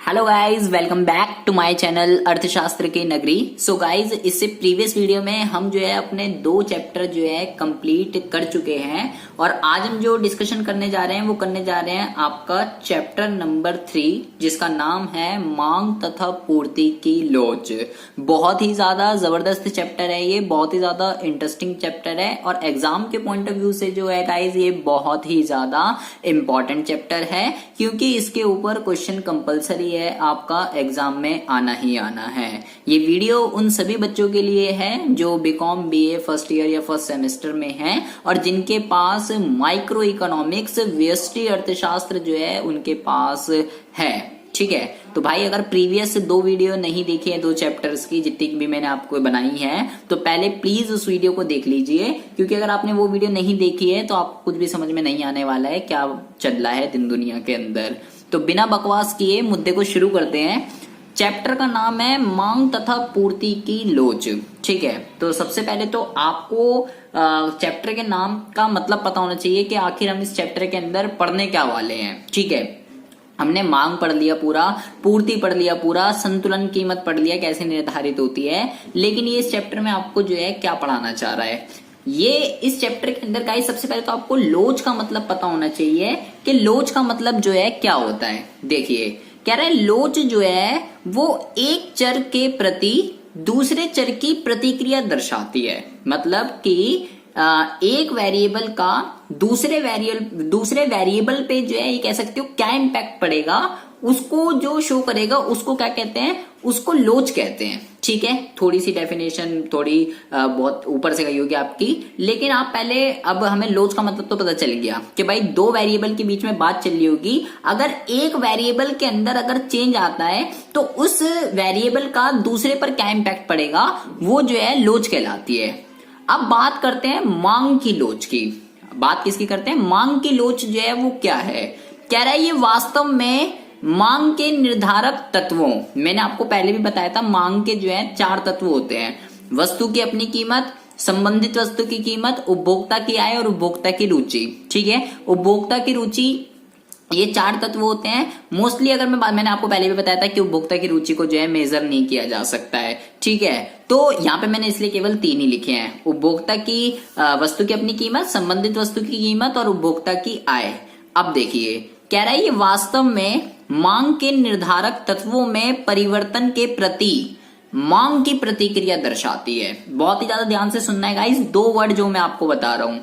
Hello guys, welcome back to my channel अर्थशास्त्र की नगरी। सो गाइस, इससे प्रीवियस वीडियो में हम जो है अपने 2 चैप्टर जो है कंप्लीट कर चुके हैं और आज हम जो डिस्कशन करने जा रहे हैं वो करने जा रहे हैं आपका चैप्टर नंबर 3, जिसका नाम है मांग तथा पूर्ति की लोच। बहुत ही ज्यादा जबरदस्त चैप्टर है ये, बहुत ही ज्यादा इंटरेस्टिंग चैप्टर है और एग्जाम के पॉइंट ऑफ व्यू से जो है गाइस ये बहुत ही ज्यादा इंपॉर्टेंट चैप्टर है, क्योंकि इसके ऊपर क्वेश्चन कंपलसरी है, आपका एग्जाम में आना ही आना है। ये वीडियो उन सभी बच्चों के लिए है जो बीकॉम बीए फर्स्ट ईयर या फर्स्ट सेमेस्टर में हैं और जिनके पास माइक्रो इकोनॉमिक्स व्यष्टि अर्थशास्त्र जो है उनके पास है। ठीक है, तो भाई अगर प्रीवियस 2 वीडियो नहीं देखी है 2 चैप्टर्स की जितनी भी मैंने आपको बनाई है, तो पहले प्लीज उस वीडियो को देख लीजिए, क्योंकि अगर आपने वो वीडियो नहीं देखी है तो आपको कुछ भी समझ में नहीं आने वाला है क्या चल रहा है दिन दुनिया के अंदर। तो बिना बकवास किए मुद्दे को शुरू करते हैं। चैप्टर का नाम है मांग तथा पूर्ति की लोच। ठीक है, तो सबसे पहले तो आपको चैप्टर के नाम का मतलब पता होना चाहिए कि आखिर हम इस चैप्टर के अंदर पढ़ने क्या वाले हैं। ठीक है, हमने मांग पढ़ लिया पूरा, पूर्ति पढ़ लिया पूरा, संतुलन कीमत पढ़ लिया कैसे निर्धारित होती है, लेकिन ये इस चैप्टर में आपको जो है क्या पढ़ाना चाह रहा है। ये इस चैप्टर के अंदर गाइस सबसे पहले तो आपको लोच का मतलब पता होना चाहिए कि लोच का मतलब जो है क्या होता है। देखिए, कह रहा है लोच जो है वो एक चर के प्रति दूसरे चर की प्रतिक्रिया दर्शाती है। मतलब कि एक वेरिएबल का दूसरे वेरिएबल पे जो है ये कह सकते हो क्या इम्पैक्ट पड़ेगा, उसको जो शो करेगा उसको क्या कहते हैं, उसको लोच कहते हैं। ठीक है, थोड़ी सी डेफिनेशन थोड़ी बहुत ऊपर से गई होगी आपकी, लेकिन आप पहले अब हमें लोच का मतलब तो पता चल गया कि भाई 2 वेरिएबल के बीच में बात चल रही होगी, अगर एक वेरिएबल के अंदर अगर चेंज आता है तो उस वेरिएबल का दूसरे पर क्या इम्पैक्ट पड़ेगा, वो जो है लोच कहलाती है। अब बात करते हैं मांग की लोच की। बात किसकी करते हैं, मांग की लोच जो है वो क्या है। कह रहा है ये वास्तव में मांग के निर्धारक तत्वों, मैंने आपको पहले भी बताया था मांग के जो है 4 तत्व होते हैं, वस्तु की अपनी कीमत, संबंधित वस्तु की कीमत, उपभोक्ता की आय और उपभोक्ता की रुचि। ठीक है, उपभोक्ता की रुचि, ये 4 तत्व होते हैं। मोस्टली अगर मैंने आपको पहले भी बताया था कि उपभोक्ता की रुचि को जो है मेजर नहीं किया जा सकता है। ठीक है, तो यहाँ पे मैंने इसलिए केवल 3 ही लिखे हैं, उपभोक्ता की वस्तु की अपनी कीमत, संबंधित वस्तु की कीमत और उपभोक्ता की आय। अब देखिए, कह रहा है ये वास्तव में मांग के निर्धारक तत्वों में परिवर्तन के प्रति मांग की प्रतिक्रिया दर्शाती है। बहुत ही ज्यादा ध्यान से सुनना है गाइस, 2 वर्ड जो मैं आपको बता रहा हूं,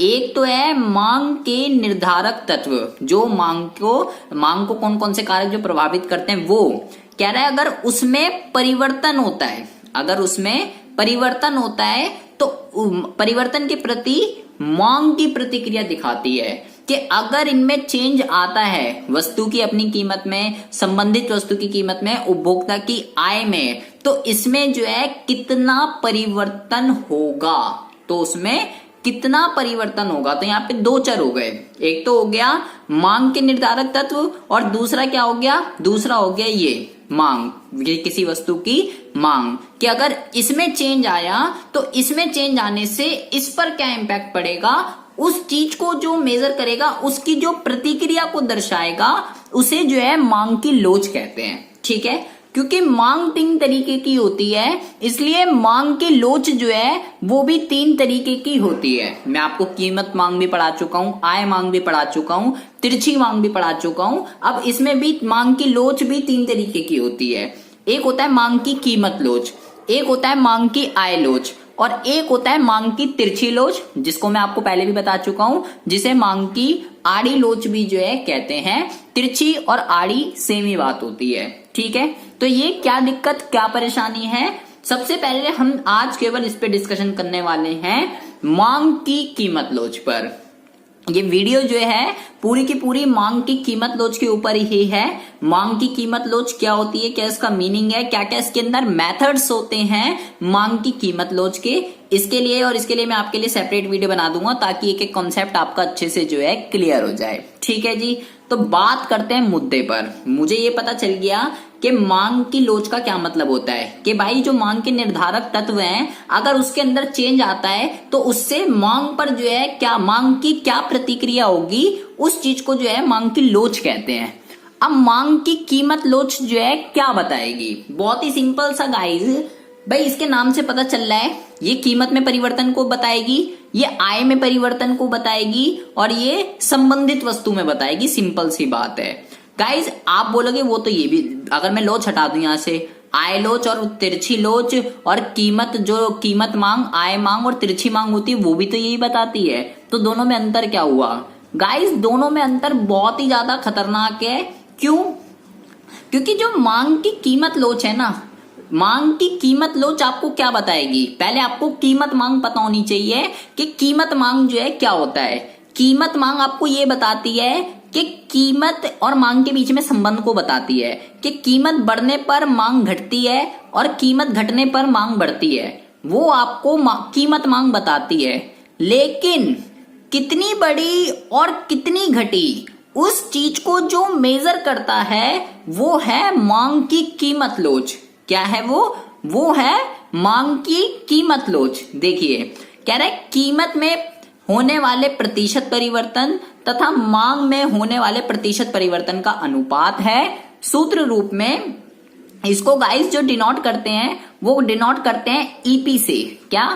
एक तो है मांग के निर्धारक तत्व, जो मांग को कौन कौन से कारक जो प्रभावित करते हैं वो। कह रहा है अगर उसमें परिवर्तन होता है, तो परिवर्तन के प्रति मांग की प्रतिक्रिया दिखाती है कि अगर इनमें चेंज आता है, वस्तु की अपनी कीमत में, संबंधित वस्तु की कीमत में, उपभोक्ता की आय में, तो इसमें जो है कितना परिवर्तन होगा, तो उसमें कितना परिवर्तन होगा। तो यहाँ पे 2 चर हो गए, एक तो हो गया मांग के निर्धारक तत्व और दूसरा क्या हो गया, दूसरा हो गया ये मांग, ये किसी वस्तु की मांग, कि अगर इसमें चेंज आया तो इसमें चेंज आने से इस पर क्या इम्पैक्ट पड़ेगा, उस चीज को जो मेजर करेगा, उसकी जो प्रतिक्रिया को दर्शाएगा, उसे जो है मांग की लोच कहते हैं। ठीक है, क्योंकि मांग 3 तरीके की होती है, इसलिए मांग की लोच जो है वो भी 3 तरीके की होती है। मैं आपको कीमत मांग भी पढ़ा चुका हूं, आय मांग भी पढ़ा चुका हूं, तिरछी मांग भी पढ़ा चुका हूं। अब इसमें भी मांग की लोच भी 3 तरीके की होती है। एक होता है मांग की कीमत लोच, एक होता है मांग की आय लोच और एक होता है मांग की तिरछी लोच, जिसको मैं आपको पहले भी बता चुका हूं, जिसे मांग की आड़ी लोच भी जो है कहते हैं। तिरछी और आड़ी सेम ही बात होती है। ठीक है, तो ये क्या दिक्कत क्या परेशानी है, सबसे पहले हम आज केवल इस पे डिस्कशन करने वाले हैं मांग की कीमत लोच पर। ये वीडियो जो है पूरी की पूरी मांग की कीमत लोच के ऊपर ही है। मांग की कीमत लोच क्या होती है, क्या इसका मीनिंग है, क्या क्या इसके अंदर मेथड्स होते हैं मांग की कीमत लोच के, इसके लिए मैं आपके लिए सेपरेट वीडियो बना दूंगा ताकि एक एक कॉन्सेप्ट आपका अच्छे से जो है क्लियर हो जाए। ठीक है जी, तो बात करते हैं मुद्दे पर। मुझे ये पता चल गया कि मांग की लोच का क्या मतलब होता है, कि भाई जो मांग के निर्धारक तत्व हैं, अगर उसके अंदर चेंज आता है तो उससे मांग पर जो है मांग की क्या प्रतिक्रिया होगी, उस चीज को जो है मांग की लोच कहते हैं। अब मांग की कीमत लोच जो है क्या बताएगी? बहुत ही सिंपल सा गाइस, भाई इसके नाम से पता चल रहा है ये कीमत में परिवर्तन को बताएगी, ये आय में परिवर्तन को बताएगी और ये संबंधित वस्तु में बताएगी। सिंपल सी बात है गाइस। आप बोलोगे वो तो ये भी, अगर मैं लोच हटा दूं यहां से, आय लोच और तिरछी लोच और कीमत, जो कीमत मांग, आय मांग और तिरछी मांग होती है वो भी तो यही बताती है। तो दोनों में अंतर क्या हुआ गाइस? दोनों में अंतर बहुत ही ज्यादा खतरनाक है। क्यों? क्योंकि जो मांग की कीमत लोच है ना, मांग की कीमत लोच आपको क्या बताएगी? पहले आपको कीमत मांग पता होनी चाहिए कि कीमत मांग जो है क्या होता है। कीमत मांग आपको ये बताती है कि कीमत और मांग के बीच में संबंध को बताती है कि कीमत बढ़ने पर मांग घटती है और कीमत घटने पर मांग बढ़ती है, वो आपको कीमत मांग बताती है। लेकिन कितनी बढ़ी और कितनी घटी, उस चीज को जो मेजर करता है वो है मांग की कीमत लोच। क्या है वो है मांग की कीमत लोच। देखिए कह रहा है कीमत में होने वाले प्रतिशत परिवर्तन तथा मांग में होने वाले प्रतिशत परिवर्तन का अनुपात है। सूत्र रूप में इसको गाइस जो डिनोट करते हैं वो डिनोट करते हैं ईपी से, क्या?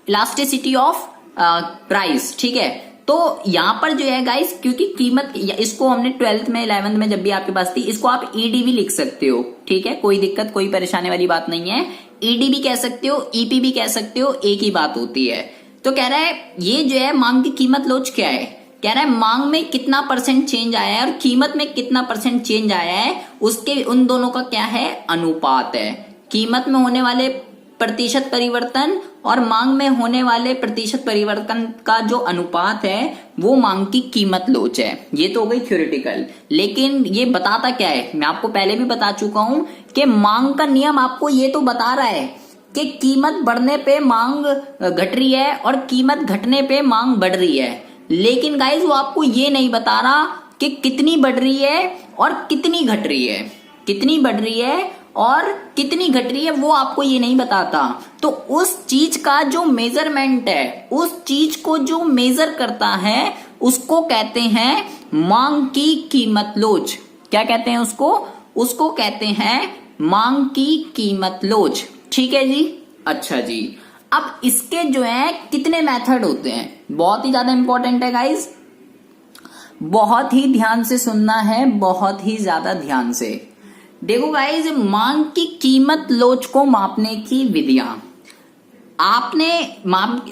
इलास्टिसिटी ऑफ प्राइस, ठीक है। तो यहां पर जो है गाइस, क्योंकि कीमत, इसको हमने 12th में 11th में जब भी आपके पास थी, इसको आप ईडी भी लिख सकते हो, ठीक है, कोई दिक्कत कोई परेशानी वाली बात नहीं है। ईडी भी कह सकते हो, ईपी भी कह सकते हो, एक ही बात होती है। तो कह रहा है ये जो है मांग की कीमत लोच क्या है? कह रहा है मांग में कितना % चेंज आया है और कीमत में कितना % चेंज आया है, उसके उन दोनों का क्या है? अनुपात है। कीमत में होने वाले प्रतिशत परिवर्तन और मांग में होने वाले प्रतिशत परिवर्तन का जो अनुपात है वो मांग की कीमत लोच है। ये तो हो गई थ्योरेटिकल, लेकिन ये बताता क्या है? मैं आपको पहले भी बता चुका हूं कि मांग का नियम आपको ये तो बता रहा है कि कीमत बढ़ने पे मांग घट रही है और कीमत घटने पे मांग बढ़ रही है। लेकिन गाइस वो आपको ये नहीं बता रहा कि कितनी बढ़ रही है और कितनी घट रही है, कितनी बढ़ रही है और कितनी घट रही है, वो आपको ये नहीं बताता। तो उस चीज का जो मेजरमेंट है, उस चीज को जो मेजर करता है, उसको कहते हैं मांग की कीमत लोच। क्या कहते हैं उसको कहते हैं मांग की कीमत लोच, ठीक है जी। अच्छा जी, अब इसके जो है कितने मेथड होते हैं? बहुत ही ज्यादा इंपॉर्टेंट है गाइस, बहुत ही ध्यान से सुनना है, बहुत ही ज्यादा ध्यान से। देखो गाइस, मांग की कीमत लोच को मापने की विधियां, आपने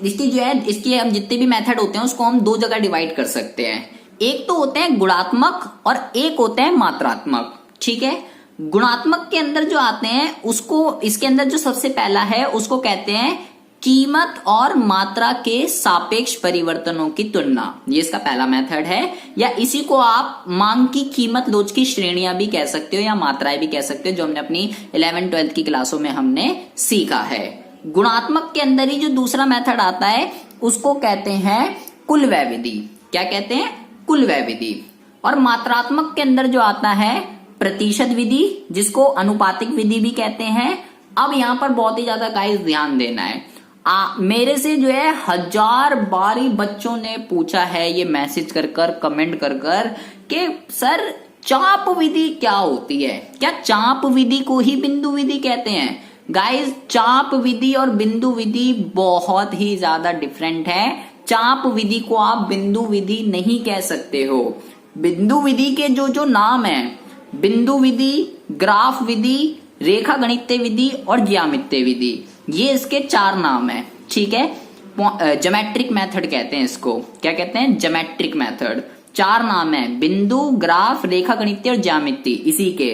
इसकी जो है, इसके हम जितने भी मेथड होते हैं उसको हम दो जगह डिवाइड कर सकते हैं। एक तो होते हैं गुणात्मक और एक होते हैं मात्रात्मक, ठीक है। गुणात्मक के अंदर जो आते हैं उसको, इसके अंदर जो सबसे पहला है उसको कहते हैं कीमत और मात्रा के सापेक्ष परिवर्तनों की तुलना। ये इसका पहला मेथड है, या इसी को आप मांग की कीमत लोच की श्रेणियां भी कह सकते हो या मात्राएं भी कह सकते हो, जो हमने अपनी 11th 12th की क्लासों में हमने सीखा है। गुणात्मक के अंदर ही जो दूसरा मेथड आता है उसको कहते हैं कुल व्यय विधि। क्या कहते हैं? कुल व्यय विधि। और मात्रात्मक के अंदर जो आता है प्रतिशत विधि, जिसको अनुपातिक विधि भी कहते हैं। अब यहां पर बहुत ही ज्यादा गाइस ध्यान देना है, मेरे से जो है 1000 बारी बच्चों ने पूछा है ये मैसेज कर कर, कमेंट कर कर कि सर चाप विधि क्या होती है? क्या चाप विधि को ही बिंदु विधि कहते हैं? गाइस, चाप विधि और बिंदु विधि बहुत ही ज्यादा डिफरेंट है। चाप विधि को आप बिंदु विधि नहीं कह सकते हो। बिंदु विधि के जो नाम है, बिंदु विधि, ग्राफ विधि, रेखा गणितीय विधि और ज्यामितीय विधि, ये इसके 4 नाम है, ठीक है। ज्योमेट्रिक मेथड कहते हैं इसको। क्या कहते हैं? Geometric method. 4 नाम है, बिंदु, ग्राफ, रेखा गणितीय और ज्यामिति, इसी के।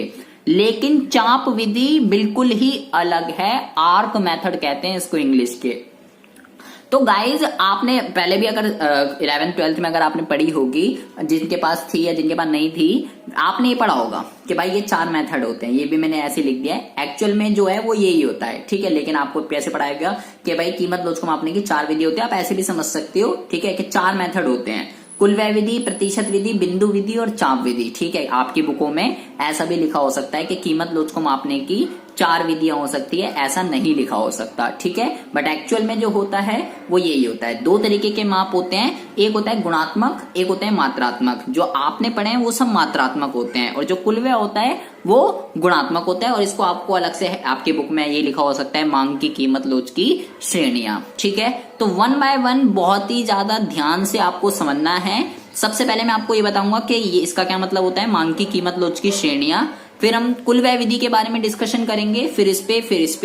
लेकिन चाप विधि बिल्कुल ही अलग है, आर्क मेथड कहते हैं इसको इंग्लिश के। तो गाइज, आपने पहले भी अगर 11th 12th में अगर आपने पढ़ी होगी, जिनके पास थी या जिनके पास नहीं थी, आपने ये पढ़ा होगा कि भाई ये 4 मेथड होते हैं। ये भी मैंने ऐसे लिख दिया है, एक्चुअल में जो है वो यही होता है, ठीक है। लेकिन आपको कैसे पढ़ाया गया कि भाई कीमत लोच को मापने की 4 विधि होती है, आप ऐसे भी समझ सकते हो, ठीक है, कि 4 मेथड होते हैं। कुल व्यय विधि, प्रतिशत विधि, बिंदु विधि और चाप विधि, ठीक है। आपकी बुकों में ऐसा भी लिखा हो सकता है कि कीमत लोच को मापने की 4 विधियां हो सकती है, ऐसा नहीं लिखा हो सकता, ठीक है। बट एक्चुअल में जो होता है वो यही होता है। 2 तरीके के माप होते हैं, एक होता है गुणात्मक, एक होता है मात्रात्मक। जो आपने पढ़े हैं वो सब मात्रात्मक होते हैं और जो कुलव्य होता है वो गुणात्मक होता है। और इसको आपको अलग से आपकी बुक में ये लिखा हो सकता है, मांग की कीमत लोच की श्रेणियां, ठीक है। तो 1 बाय 1 बहुत ही ज्यादा ध्यान से आपको समझना है। सबसे पहले मैं आपको ये बताऊंगा कि ये इसका क्या मतलब होता है, मांग की कीमत लोच की श्रेणियां। फिर हम कुल व्यय विधि के बारे में डिस्कशन करेंगे, फिर इस पे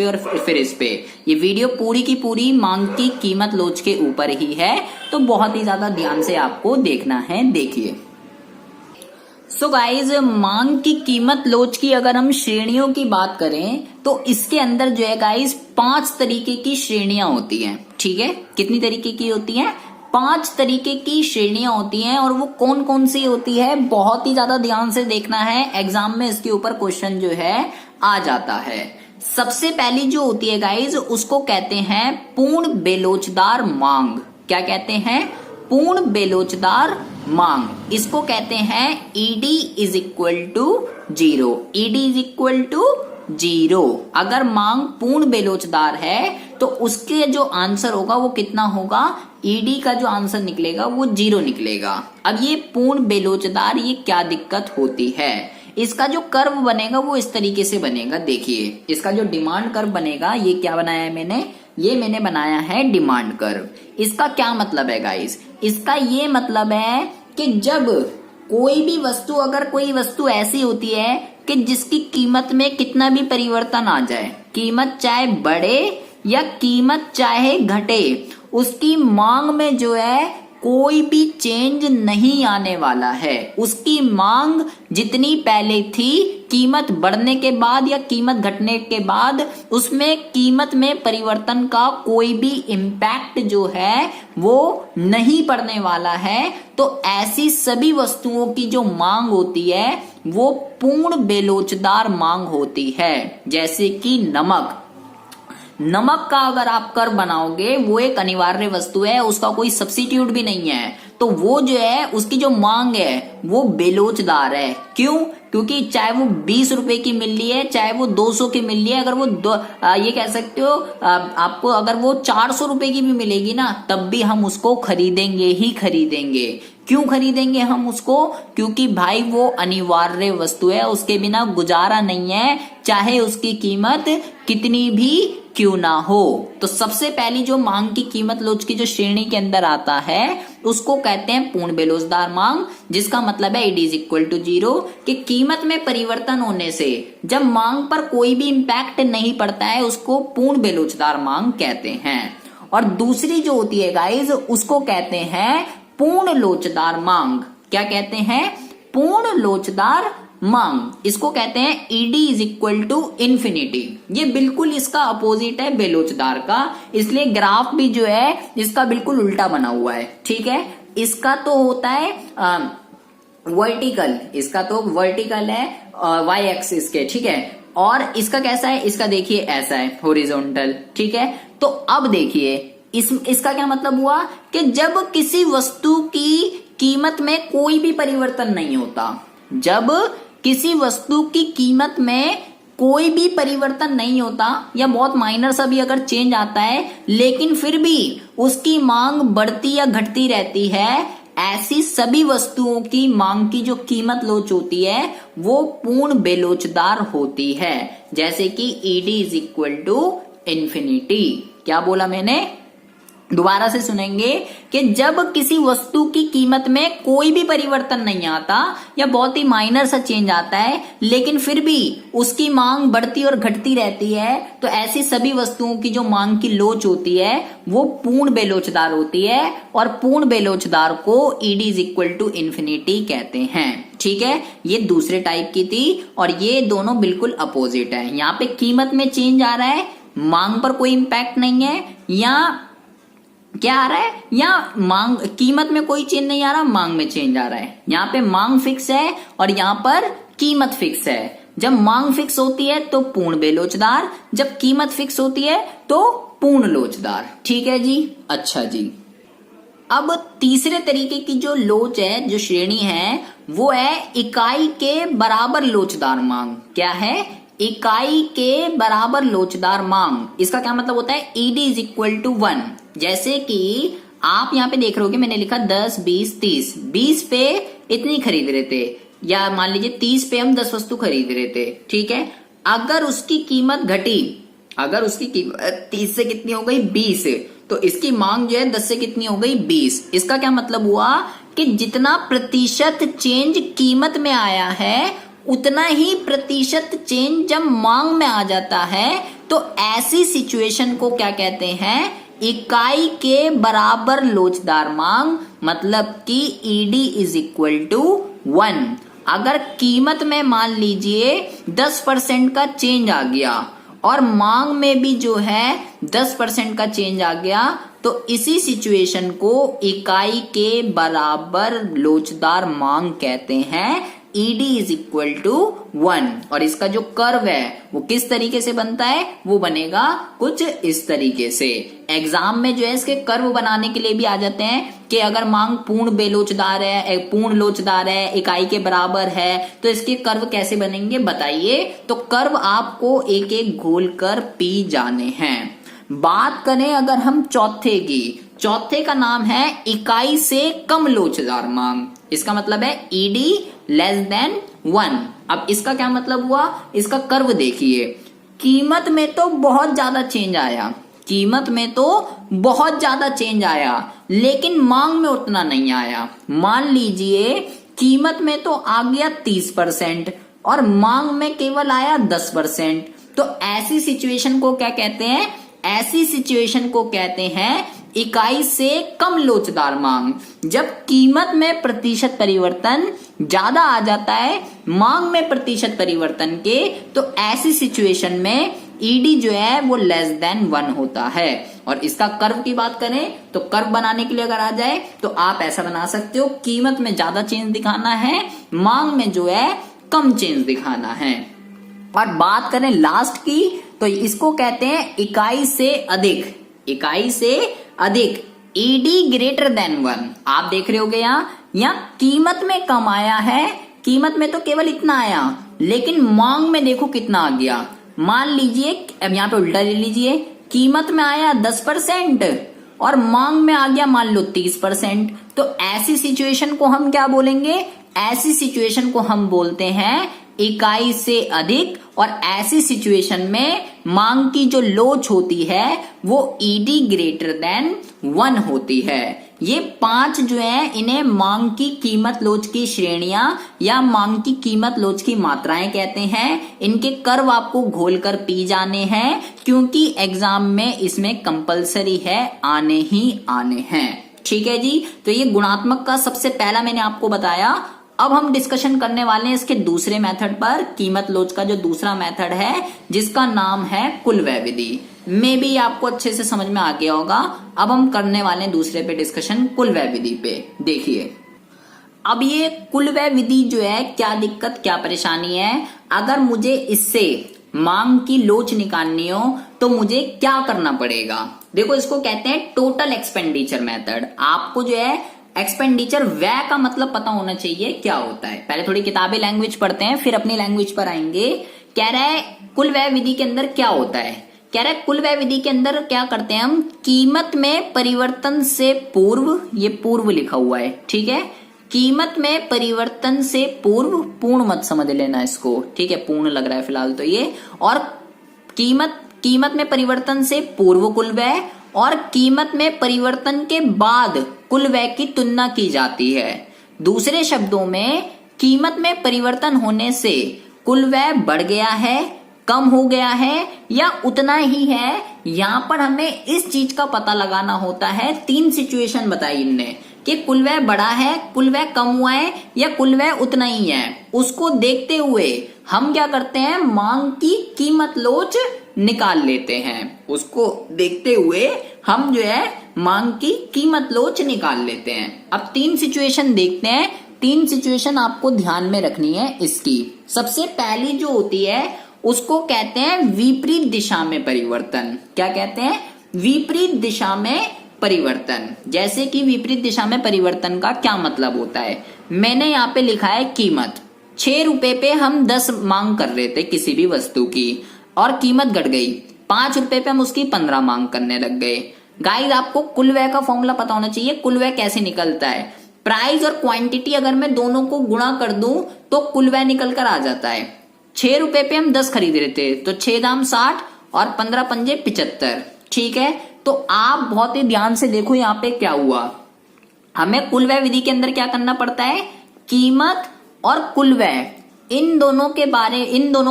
और फिर इस पे। ये वीडियो पूरी की पूरी मांग की कीमत लोच के ऊपर ही है, तो बहुत ही ज्यादा ध्यान से आपको देखना है। देखिए सो गाइज, मांग की कीमत लोच की अगर हम श्रेणियों की बात करें तो इसके अंदर जो है गाइज 5 तरीके की श्रेणियां होती हैं, ठीक है। कितनी तरीके की होती हैं? 5 तरीके की श्रेणियां होती हैं। और वो कौन कौन सी होती है, बहुत ही ज्यादा ध्यान से देखना है, एग्जाम में इसके ऊपर क्वेश्चन जो है आ जाता है। सबसे पहली जो होती है गाइज, उसको कहते हैं पूर्ण बेलोचदार मांग। क्या कहते हैं? पूर्ण बेलोचदार मांग। इसको कहते हैं ED is equal to 0। ED is equal to 0। अगर मांग पूर्ण बेलोचदार है तो उसके जो आंसर होगा वो कितना होगा? ईडी का जो आंसर निकलेगा वो 0 निकलेगा। अब ये पूर्ण बेलोचदार, ये क्या दिक्कत होती है? इसका जो कर्व बनेगा वो इस तरीके से बनेगा। देखिए इसका जो डिमांड कर्व बनेगा, ये क्या बनाया है मैंने? ये मैंने बनाया है डिमांड कर्व। इसका क्या मतलब है गाइस? इसका ये मतलब है कि जब कोई भी वस्तु, अगर कोई वस्तु ऐसी होती है कि जिसकी कीमत में कितना भी परिवर्तन आ जाए, कीमत चाहे बढ़े या कीमत चाहे घटे, उसकी मांग में जो है कोई भी चेंज नहीं आने वाला है। उसकी मांग जितनी पहले थी, कीमत बढ़ने के बाद या कीमत घटने के बाद उसमें कीमत में परिवर्तन का कोई भी इम्पैक्ट जो है वो नहीं पड़ने वाला है। तो ऐसी सभी वस्तुओं की जो मांग होती है वो पूर्ण बेलोचदार मांग होती है। जैसे कि नमक। नमक का अगर आप कर्व बनाओगे, वो एक अनिवार्य वस्तु है, उसका कोई सब्स्टिट्यूट भी नहीं है, तो वो जो है उसकी जो मांग है वो बेलोचदार है। क्यों? क्योंकि चाहे वो 20 रुपए की मिल रही है, चाहे वो 200 की मिल रही है, अगर वो ये कह सकते हो आपको, अगर वो 400 रुपए की भी मिलेगी ना, तब भी हम उसको खरीदेंगे ही खरीदेंगे। क्यों खरीदेंगे हम उसको? क्योंकि भाई वो अनिवार्य वस्तु है, उसके बिना गुजारा नहीं है, चाहे उसकी कीमत कितनी भी क्यों ना हो। तो सबसे पहली जो मांग की कीमत लोच की जो श्रेणी के अंदर आता है उसको कहते हैं पूर्ण बेलोचदार मांग, जिसका मतलब है ईडी इज इक्वल टू 0, कि कीमत में परिवर्तन होने से जब मांग पर कोई भी इंपैक्ट नहीं पड़ता है उसको पूर्ण बेलोचदार मांग कहते हैं। और दूसरी जो होती है गाइज, उसको कहते हैं पूर्ण लोचदार मांग। क्या कहते हैं? पूर्ण लोचदार मांग। इसको कहते हैं ED is equal to infinity. ये बिल्कुल इसका अपोजिट है बेलोचदार का, इसलिए ग्राफ भी जो है इसका बिल्कुल उल्टा बना हुआ है, ठीक है। इसका तो होता है वर्टिकल, इसका तो वर्टिकल है वाई एक्सिस के, ठीक है। और इसका कैसा है? इसका देखिए ऐसा है हॉरिजॉन्टल, ठीक है। तो अब देखिए इसका क्या मतलब हुआ कि जब किसी वस्तु की कीमत में कोई भी परिवर्तन नहीं होता, जब किसी वस्तु की कीमत में कोई भी परिवर्तन नहीं होता या बहुत माइनर सा भी अगर चेंज आता है, लेकिन फिर भी उसकी मांग बढ़ती या घटती रहती है, ऐसी सभी वस्तुओं की मांग की जो कीमत लोच होती है वो पूर्ण बेलोचदार होती है। जैसे कि ED is equal to infinity. क्या बोला मैंने? दोबारा से सुनेंगे कि जब किसी वस्तु की कीमत में कोई भी परिवर्तन नहीं आता या बहुत ही माइनर सा चेंज आता है, लेकिन फिर भी उसकी मांग बढ़ती और घटती रहती है, तो ऐसी सभी वस्तुओं की जो मांग की लोच होती है वो पूर्ण बेलोचदार होती है। और पूर्ण बेलोचदार को ED is equal to infinity कहते हैं, ठीक है। ये दूसरे टाइप की थी और ये दोनों बिल्कुल अपोजिट है। यहाँ पे कीमत में चेंज आ रहा है, मांग पर कोई इंपैक्ट नहीं है, या क्या आ रहा है? यहाँ मांग कीमत में कोई चेंज नहीं आ रहा, मांग में चेंज आ रहा है। यहाँ पे मांग फिक्स है और यहाँ पर कीमत फिक्स है। जब मांग फिक्स होती है तो पूर्ण बेलोचदार, जब कीमत फिक्स होती है तो पूर्ण लोचदार, ठीक है जी। अच्छा जी, अब तीसरे तरीके की जो लोच है, जो श्रेणी है, वो है इकाई के बराबर लोचदार मांग। क्या है? इकाई के बराबर लोचदार मांग। इसका क्या मतलब होता है? ED is equal to 1। जैसे कि आप यहाँ पे देख रहे होगे, मैंने लिखा 10, 20, 30। 20 पे इतनी खरीद रहे थे, या मान लीजिए 30 पे हम 10 वस्तु खरीद रहे थे, ठीक है। अगर उसकी कीमत घटी, अगर उसकी कीमत 30 से कितनी हो गई? 20, तो इसकी मांग जो है 10 से कितनी हो गई? 20। इसका क्या मतलब हुआ कि जितना प्रतिशत चेंज कीमत में आया है, उतना ही प्रतिशत चेंज जब मांग में आ जाता है, तो ऐसी सिचुएशन को क्या कहते हैं? इकाई के बराबर लोचदार मांग। मतलब कि ईडी इज इक्वल टू 1। अगर कीमत में मान लीजिए 10% का चेंज आ गया और मांग में भी जो है 10% का चेंज आ गया, तो इसी सिचुएशन को इकाई के बराबर लोचदार मांग कहते हैं। ED is equal to 1। और इसका जो कर्व है वो किस तरीके से बनता है? वो बनेगा कुछ इस तरीके से। एग्जाम में जो है इसके कर्व बनाने के लिए भी आ जाते हैं कि अगर मांग पूर्ण बेलोचदार है, पूर्ण लोचदार है, इकाई के बराबर है, तो इसके कर्व कैसे बनेंगे बताइए। तो कर्व आपको एक एक घोल कर पी जाने हैं। बात करें अगर हम चौथे की, चौथे का नाम है इकाई से कम लोचदार मांग। इसका मतलब है ईडी लेस देन 1। अब इसका क्या मतलब हुआ? इसका कर्व देखिए। कीमत में तो बहुत ज्यादा चेंज आया, कीमत में तो बहुत ज्यादा चेंज आया, लेकिन मांग में उतना नहीं आया। मान लीजिए कीमत में तो आ गया 30% और मांग में केवल आया 10%। तो ऐसी सिचुएशन को क्या कहते हैं? ऐसी सिचुएशन को कहते हैं इकाई से कम लोचदार मांग। जब कीमत में प्रतिशत परिवर्तन ज्यादा आ जाता है मांग में प्रतिशत परिवर्तन के, तो ऐसी सिचुएशन में ईडी जो है वो लेस देन 1 होता है। और इसका कर्व की बात करें तो कर्व बनाने के लिए अगर आ जाए तो आप ऐसा बना सकते हो, कीमत में ज्यादा चेंज दिखाना है, मांग में जो है कम चेंज दिखाना है। और बात करें लास्ट की, तो इसको कहते हैं इकाई से अधिक। इकाई से अधिक, ईडी ग्रेटर देन 1। आप देख रहे होगे यहाँ कीमत में कम आया है, कीमत में तो केवल इतना आया, लेकिन मांग में देखो कितना आ गया। मान लीजिए, अब यहाँ पे उल्टा ले लीजिए, कीमत में आया 10% और मांग में आ गया मान लो 30%। तो ऐसी सिचुएशन को हम क्या बोलेंगे? ऐसी सिचुएशन को हम बोलते हैं इकाई से अधिक। और ऐसी सिचुएशन में मांग की जो लोच होती है वो ईडी ग्रेटर देन 1 होती है। ये 5 जो है इन्हें मांग की कीमत लोच की श्रेणियां या मांग की कीमत लोच की मात्राएं कहते हैं। इनके कर्व आपको घोल कर पी जाने हैं, क्योंकि एग्जाम में इसमें कंपलसरी है, आने ही आने हैं। ठीक है जी। तो ये गुणात्मक का सबसे पहला मैंने आपको बताया। अब हम डिस्कशन करने वाले हैं इसके दूसरे मेथड पर, कीमत लोच का जो दूसरा मेथड है जिसका नाम है कुल व्यय विधि। मे भी आपको अच्छे से समझ में आ गया होगा। अब हम करने वाले हैं दूसरे पे डिस्कशन, कुल व्यय विधि पे। देखिए अब ये कुल व्यय विधि जो है, क्या दिक्कत क्या परेशानी है? अगर मुझे इससे मांग की लोच निकालनी हो तो मुझे क्या करना पड़ेगा? देखो इसको कहते हैं टोटल एक्सपेंडिचर मेथड। आपको जो है एक्सपेंडिचर व्यय का मतलब पता होना चाहिए क्या होता है। पहले थोड़ी किताबी लैंग्वेज पढ़ते हैं, फिर अपनी लैंग्वेज पर आएंगे। कह रहा है कुल व्यय विधि के अंदर क्या होता है? कह रहा है कुल व्यय विधि के अंदर क्या करते हैं हम? कीमत में परिवर्तन से पूर्व, ये पूर्व लिखा हुआ है, ठीक है, कीमत में परिवर्तन से पूर्व, पूर्ण मत समझ लेना इसको, ठीक है, पूर्ण लग रहा है फिलहाल तो ये। और कीमत में परिवर्तन से पूर्व कुल व्यय और कीमत में परिवर्तन के बाद कुल व्यय की तुलना की जाती है। दूसरे शब्दों में कीमत में परिवर्तन होने से कुल व्यय बढ़ गया है, कम हो गया है या उतना ही है, यहाँ पर हमें इस चीज का पता लगाना होता है। 3 सिचुएशन बताई इनने कि कुल व्यय बढ़ा है, कुल व्यय कम हुआ है या कुल व्यय उतना ही है। उसको देखते हुए हम क्या करते हैं? मांग की कीमत लोच निकाल लेते हैं। उसको देखते हुए हम जो है मांग की कीमत लोच निकाल लेते हैं। अब 3 सिचुएशन देखते हैं। 3 सिचुएशन आपको ध्यान में रखनी है इसकी। सबसे पहली जो होती है उसको कहते हैं विपरीत दिशा में परिवर्तन। क्या कहते हैं? विपरीत दिशा में परिवर्तन। जैसे कि विपरीत दिशा में परिवर्तन का क्या मतलब होता है, मैंने यहाँ पे लिखा है कीमत 6 रुपए पे हम 10 मांग कर रहे थे किसी भी वस्तु की और कीमत घट गई 5 रुपए पे हम उसकी 15 मांग करने लग गए। गाइस आपको कुल व्यय का फॉर्मूला पता होना चाहिए, कुल व्यय कैसे निकलता है। प्राइस और क्वांटिटी अगर मैं दोनों को गुणा कर दूं तो कुल व्यय निकल कर आ जाता है। 6 रुपए पे हम 10 खरीद रहे थे तो 6 दाम 60 और 15 पंजे 75। ठीक है, तो आप बहुत ही ध्यान से देखो यहाँ पे क्या हुआ। हमें कुल व्यय विधि के अंदर क्या करना पड़ता है, कीमत और कुल व्यय इन दोनों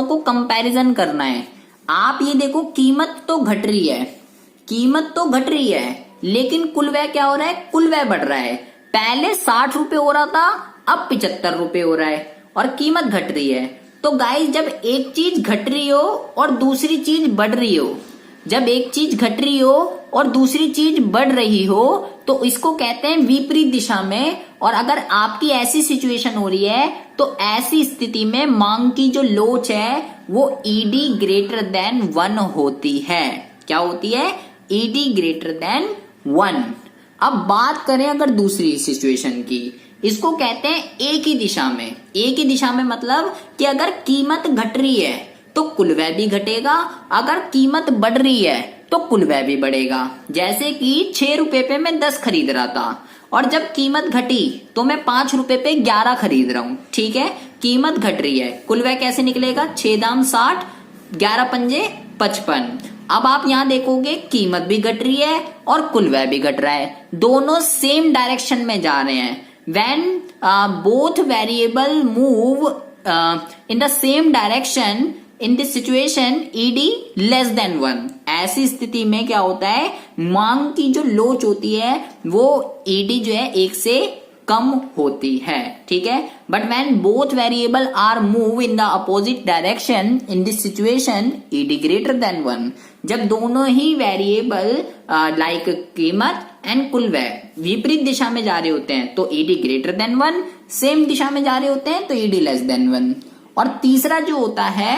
को कंपैरिजन करना है। आप ये देखो कीमत तो घट रही है, लेकिन कुल व्यय क्या हो रहा है, कुल व्यय बढ़ रहा है। पहले 60 रुपए हो रहा था, अब 75 रुपए हो रहा है और कीमत घट रही है। तो गाइस जब एक चीज घट रही हो और दूसरी चीज बढ़ रही हो, जब एक चीज घट रही हो और दूसरी चीज बढ़ रही हो तो इसको कहते हैं विपरीत दिशा में। और अगर आपकी ऐसी सिचुएशन हो रही है तो ऐसी स्थिति में मांग की जो लोच है वो ईडी ग्रेटर देन 1 होती है। क्या होती है, ईडी ग्रेटर देन 1। अब बात करें अगर दूसरी सिचुएशन की, इसको कहते हैं एक ही दिशा में। एक ही दिशा में मतलब कि अगर कीमत घट रही है तो कुल व्यय भी घटेगा, अगर कीमत बढ़ रही है तो कुल व्यय भी बढ़ेगा। जैसे कि 6 रुपए पे मैं 10 खरीद रहा था और जब कीमत घटी तो मैं 5 रुपए पे 11 खरीद रहा हूं। ठीक है, कीमत घट रही है, कुल व्यय कैसे निकलेगा, 6 दाम 60 11 पंजे 55। अब आप यहां देखोगे कीमत भी घट रही है और कुल व्यय भी घट रहा है, दोनों सेम डायरेक्शन में जा रहे हैं। When both variable move in the same direction, in this situation ED less than 1। ऐसी स्थिति में क्या होता है, मांग की जो लोच होती है वो ED जो है 1 से कम होती है। ठीक है, but when both variable are move in the opposite direction, in this situation ED greater than 1। जब दोनों ही वेरिएबल लाइक कीमत एंड कुल व्यय विपरीत दिशा में जा रहे होते हैं तो ED ग्रेटर देन 1, सेम दिशा में जा रहे होते हैं तो ED लेस देन 1। और तीसरा जो होता है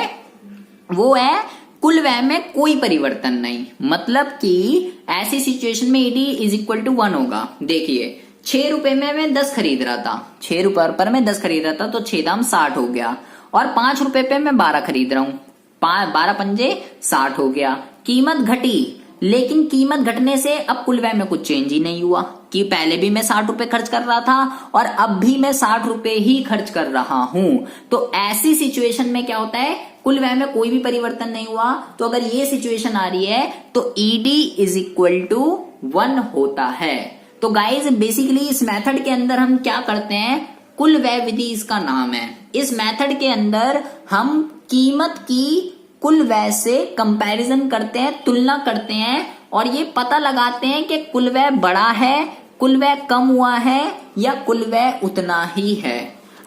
वो है कुल व्यय में कोई परिवर्तन नहीं, मतलब कि ऐसी सिचुएशन में ED इज इक्वल टू 1 होगा। देखिए 6 रुपए में मैं 10 खरीद रहा था, 6 रुपए पर मैं 10 खरीद रहा था तो 6 दाम 60 हो गया और 5 रुपए पे मैं 12 खरीद रहा हूँ, 12 पंजे 60 हो गया। कीमत घटी, लेकिन कीमत घटने से अब कुल व्यय में कुछ चेंज ही नहीं हुआ कि पहले भी मैं 60 रुपए खर्च कर रहा था और अब भी मैं 60 रुपए ही खर्च कर रहा हूं। तो ऐसी सिचुएशन में क्या होता है, कुल व्यय में कोई भी परिवर्तन नहीं हुआ। तो अगर ये सिचुएशन आ रही है तो ED इज इक्वल टू 1 होता है। तो गाइज बेसिकली इस मेथड के अंदर हम क्या करते हैं, कुल व्यय विधि इसका नाम है। इस मेथड के अंदर हम कीमत की कुल व्यय से कंपैरिजन करते हैं, तुलना करते हैं और ये पता लगाते हैं कि कुल व्यय बढ़ा है, कुल व्यय कम हुआ है या कुल व्यय उतना ही है।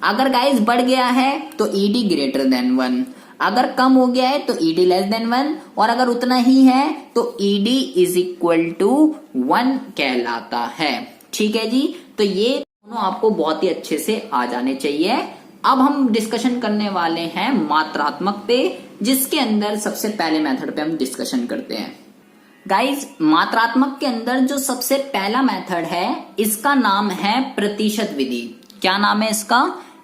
अगर गाइस बढ़ गया है तो ED ग्रेटर देन 1, अगर कम हो गया है तो ED लेस देन 1 और अगर उतना ही है तो ED इज इक्वल टू 1 कहलाता है। ठीक है जी, तो ये दोनों आपको बहुत ही अच्छे से आ जाने चाहिए। अब हम डिस्कशन करने वाले हैं मात्रात्मक पे, जिसके अंदर सबसे पहले मेथड पे हम डिस्कशन करते हैं। गाइज मात्रात्मक के अंदर जो सबसे पहला मेथड है इसका नाम है प्रतिशत विधि। क्या नाम है इसका,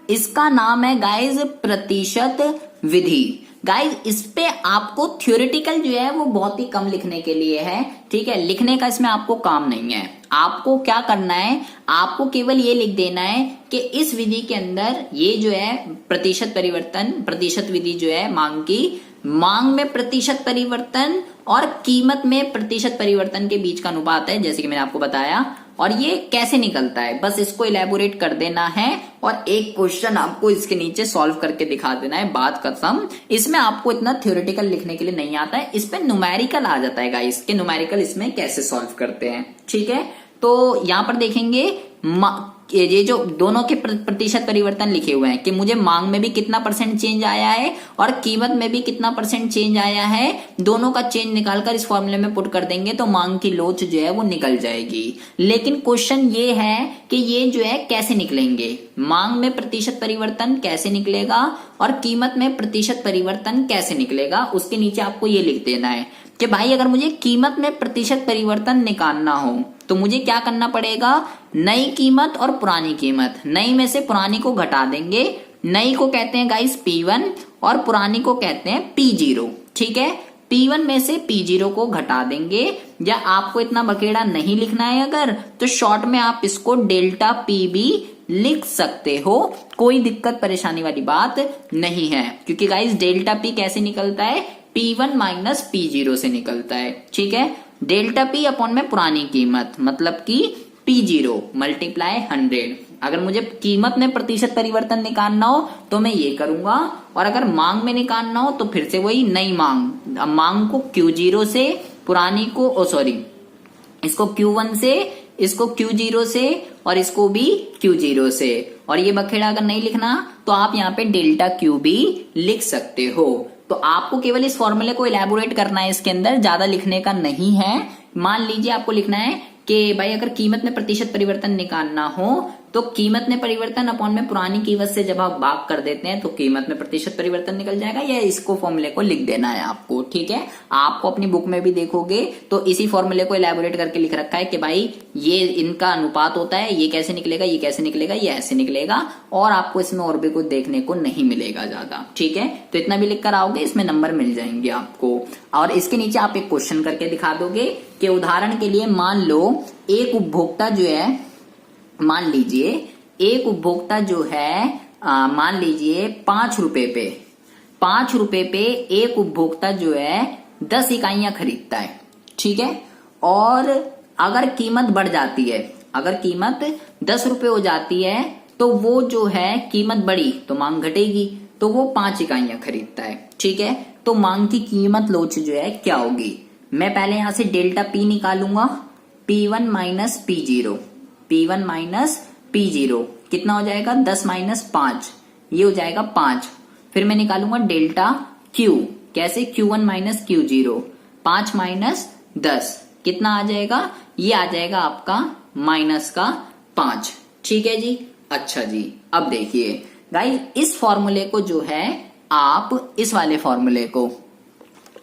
इसका नाम है गाइज प्रतिशत विधि। गाइज इस पे आपको थ्योरेटिकल जो है वो बहुत ही कम लिखने के लिए है। ठीक है, लिखने का इसमें आपको काम नहीं है। आपको क्या करना है, आपको केवल ये लिख देना है कि इस विधि के अंदर ये जो है प्रतिशत परिवर्तन, प्रतिशत विधि जो है मांग की, मांग में प्रतिशत परिवर्तन और कीमत में प्रतिशत परिवर्तन के बीच का अनुपात है, जैसे कि मैंने आपको बताया। और ये कैसे निकलता है बस इसको इलेबोरेट कर देना है और एक क्वेश्चन आपको इसके नीचे सॉल्व करके दिखा देना है, बात खत्म। इसमें आपको इतना थ्योरेटिकल लिखने के लिए नहीं आता है, इस पे न्यूमेरिकल आ जाता है गाइस के न्यूमेरिकल इसमें कैसे सॉल्व करते हैं। ठीक है, तो यहां पर देखेंगे ये जो दोनों के प्रतिशत परिवर्तन लिखे हुए हैं कि मुझे मांग में भी कितना % चेंज आया है और कीमत में भी कितना % चेंज आया है, दोनों का चेंज निकालकर इस फॉर्मूले में पुट कर देंगे तो मांग की लोच जो है वो निकल जाएगी। लेकिन क्वेश्चन ये है कि ये जो है कैसे निकलेंगे, मांग में प्रतिशत परिवर्तन कैसे निकलेगा और कीमत में प्रतिशत परिवर्तन कैसे निकलेगा। उसके नीचे आपको ये लिख देना है कि भाई अगर मुझे कीमत में प्रतिशत परिवर्तन निकालना हो तो मुझे क्या करना पड़ेगा, नई कीमत और पुरानी कीमत, नई में से पुरानी को घटा देंगे, नई को कहते हैं गाइस P1 और पुरानी को कहते हैं P0। ठीक है, P1 में से P0 को घटा देंगे, या आपको इतना बकेड़ा नहीं लिखना है अगर, तो शॉर्ट में आप इसको डेल्टा P भी लिख सकते हो, कोई दिक्कत परेशानी वाली बात नहीं है, क्योंकि गाइस डेल्टा P कैसे निकलता है, P1 माइनस P0 से निकलता है। ठीक है, डेल्टा P अपॉन में पुरानी कीमत मतलब कि P0 मल्टीप्लाई 100। अगर मुझे कीमत में प्रतिशत परिवर्तन निकालना हो तो मैं ये करूंगा, और अगर मांग में निकालना हो तो फिर से वही नई मांग, अब मांग को Q0 से, पुरानी को इसको Q1 से, इसको Q0 से और इसको भी Q0 से, और ये बखेड़ा अगर नहीं लिखना तो आप यहाँ पे डेल्टा Q भी लिख सकते हो। तो आपको केवल इस फॉर्मूले को इलेबोरेट करना है, इसके अंदर ज्यादा लिखने का नहीं है। मान लीजिए आपको लिखना है कि भाई अगर कीमत में प्रतिशत परिवर्तन निकालना हो तो कीमत में परिवर्तन अपॉन में पुरानी कीमत से जब आप भाग कर देते हैं तो कीमत में प्रतिशत परिवर्तन निकल जाएगा, या इसको फॉर्मूले को लिख देना है आपको। ठीक है, आपको अपनी बुक में भी देखोगे तो इसी फॉर्मूले को इलेबोरेट करके लिख रखा है कि भाई ये इनका अनुपात होता है, ये कैसे निकलेगा, ये कैसे निकलेगा, ये ऐसे निकलेगा, और आपको इसमें और भी कुछ देखने को नहीं मिलेगा ज्यादा। ठीक है, तो इतना भी लिख कर आओगे, इसमें नंबर मिल जाएंगे आपको। और इसके नीचे आप एक क्वेश्चन करके दिखा दोगे कि उदाहरण के लिए मान लो एक उपभोक्ता जो है, मान लीजिए एक उपभोक्ता जो है मान लीजिए 5 रुपए पे एक उपभोक्ता जो है 10 इकाइयां खरीदता है। ठीक है, और अगर कीमत बढ़ जाती है, अगर कीमत 10 रुपए हो जाती है तो वो जो है कीमत बढ़ी तो मांग घटेगी, तो वो 5 इकाइयां खरीदता है। ठीक है, तो मांग की कीमत लोच जो है क्या होगी, मैं पहले यहां से डेल्टा P निकालूंगा, P1 minus P0, P1 minus P0 कितना हो जाएगा, 10 माइनस 5, ये हो जाएगा 5। फिर मैं निकालूंगा डेल्टा Q, कैसे, Q1 माइनस Q0, 5 माइनस 10 कितना आ जाएगा, ये आ जाएगा आपका माइनस का 5। ठीक है जी, अच्छा जी। अब देखिए गाइस, इस फॉर्मूले को जो है आप इस वाले फॉर्मूले को,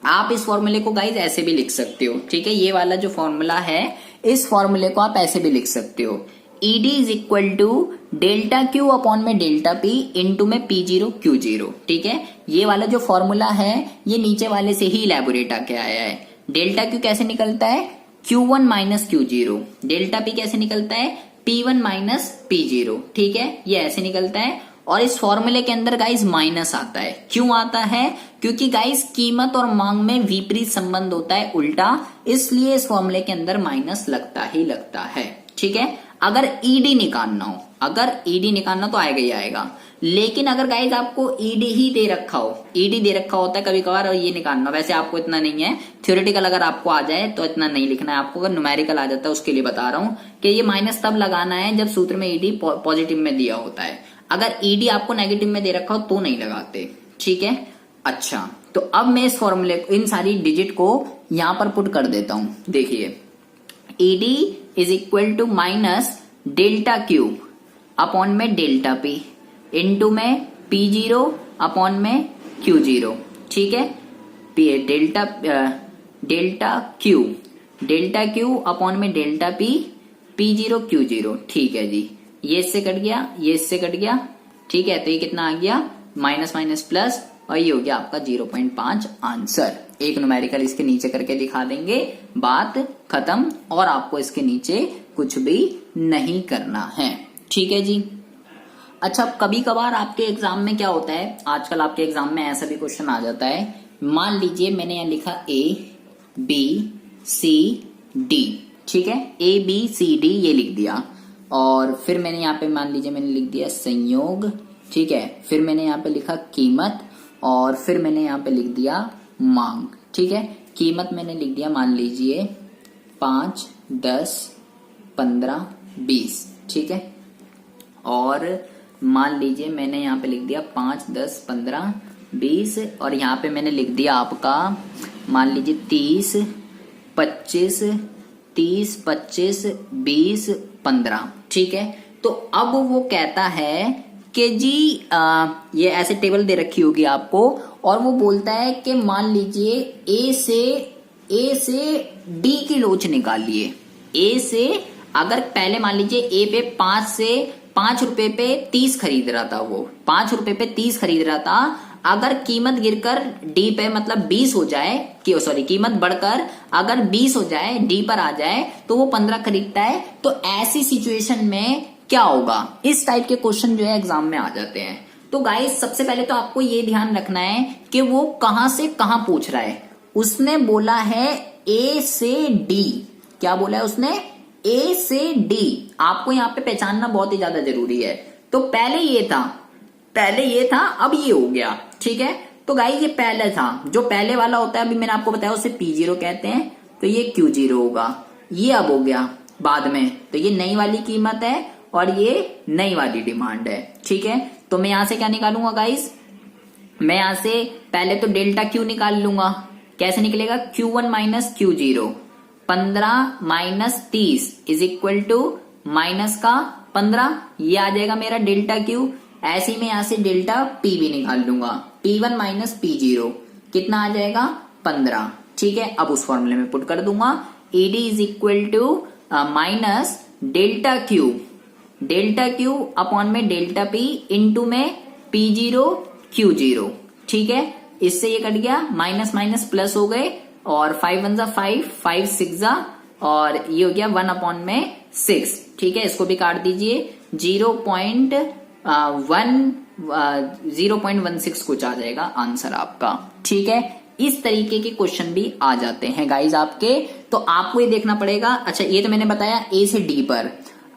आप इस फॉर्मूले को गाइस ऐसे भी लिख सकते हो। ठीक है, ये वाला जो फॉर्मूला है इस फॉर्मूले को आप ऐसे भी लिख सकते हो, ED is equal to delta Q upon में डेल्टा P इंटू में P0 Q0। ठीक है, ये वाला जो फॉर्मूला है ये नीचे वाले से ही इलेबोरेट आके आया है। डेल्टा Q कैसे निकलता है, Q1 minus Q0, delta P कैसे निकलता है, P1 माइनस P0। ठीक है, ये ऐसे निकलता है, और इस फॉर्मूले के अंदर गाइस माइनस आता है। क्यों आता है, क्योंकि गाइस कीमत और मांग में विपरीत संबंध होता है, उल्टा, इसलिए इस फॉर्मूले के अंदर माइनस लगता ही लगता है। ठीक है, अगर ED निकालना हो, अगर ED निकालना तो आएगा ही आएगा, लेकिन अगर गाइस आपको ED ही दे रखा हो, ED दे रखा होता है कभी कभार, और ये निकालना, वैसे आपको इतना नहीं है, थ्योरेटिकल अगर आपको आ जाए तो इतना नहीं लिखना है आपको, अगर न्यूमेरिकल आ जाता है उसके लिए बता रहा हूं कि ये माइनस तब लगाना है जब सूत्र में ED पॉजिटिव में दिया होता है, अगर ED आपको नेगेटिव में दे रखा हो तो नहीं लगाते। ठीक है, अच्छा, तो अब मैं इस फॉर्मूले को, इन सारी डिजिट को यहां पर पुट कर देता हूं। देखिए ED is equal to minus delta Q upon में डेल्टा P इंटू में P0 अपॉन में Q0। ठीक है, डेल्टा Q अपॉन में डेल्टा P, P0 Q0। ठीक है जी, ये इससे कट गया, ये इससे कट गया। ठीक है, तो ये कितना आ गया, माइनस माइनस प्लस, और ये हो गया आपका 0.5 आंसर। एक न्यूमेरिकल इसके नीचे करके दिखा देंगे, बात खत्म, और आपको इसके नीचे कुछ भी नहीं करना है। ठीक है जी, अच्छा, कभी कभार आपके एग्जाम में क्या होता है, आजकल आपके एग्जाम में ऐसा भी क्वेश्चन आ जाता है, मान लीजिए मैंने यहां लिखा A B C D। ठीक है, A B C D ये लिख दिया, और फिर मैंने यहाँ पे मान लीजिए मैंने लिख दिया संयोग। ठीक है, फिर मैंने यहाँ पे लिखा कीमत, और फिर मैंने यहाँ पे लिख दिया मांग। ठीक है, कीमत मैंने लिख दिया मान लीजिए 5, 10, 15, 20। ठीक है, और मान लीजिए मैंने यहाँ पे लिख दिया 5, 10, 15, 20, और यहाँ पे मैंने लिख दिया आपका मान लीजिए 30, 25, 20, 15। ठीक है, तो अब वो कहता है कि जी ये ऐसे टेबल दे रखी होगी आपको, और वो बोलता है कि मान लीजिए ए से डी की लोच निकालिए। ए से अगर पहले मान लीजिए ए पे 5 रुपए पे 30 खरीद रहा था, वो 5 रुपए पे 30 खरीद रहा था, अगर कीमत गिरकर डी पे मतलब 20 हो जाए, कीमत बढ़कर अगर 20 हो जाए, डी पर आ जाए तो वो 15 खरीदता है। तो ऐसी सिचुएशन में क्या होगा? इस टाइप के क्वेश्चन जो है एग्जाम में आ जाते हैं। तो गाइस सबसे पहले तो आपको ये ध्यान रखना है कि वो कहां से कहां पूछ रहा है। उसने बोला है ए से डी। क्या बोला है उसने? ए से डी। आपको यहाँ पे पहचानना बहुत ही ज्यादा जरूरी है। तो पहले ये था, अब ये हो गया, ठीक है। तो गाइस ये पहले था, जो पहले वाला होता है अभी मैंने आपको बताया उसे P0 कहते हैं, तो ये Q0 होगा। ये अब हो गया बाद में, तो ये नई वाली कीमत है और ये नई वाली डिमांड है, ठीक है। तो मैं यहां से क्या निकालूंगा गाइस? मैं यहां से पहले तो डेल्टा Q निकाल लूंगा। कैसे निकलेगा? Q1 minus Q0, 15 minus 30 is equal to minus का 15, ये आ जाएगा मेरा डेल्टा Q। ऐसे ही मैं यहां से डेल्टा P भी निकाल लूंगा, P1 माइनस P0 कितना आ जाएगा? 15, ठीक है। अब उस फॉर्मूले में पुट कर दूंगा, ED is equal to minus delta Q upon में डेल्टा P इंटू में P0 Q0, ठीक है। इससे ये कट गया, माइनस माइनस प्लस हो गए और 5 1 जा 5, 5 6 जा, और ये हो गया 1 अपॉन में 6, ठीक है। इसको भी काट दीजिए, 0.16 कुछ आ जाएगा आंसर आपका, ठीक है। इस तरीके के क्वेश्चन भी आ जाते हैं गाइज आपके। तो आपको ये देखना पड़ेगा। अच्छा ये तो मैंने बताया ए से डी पर।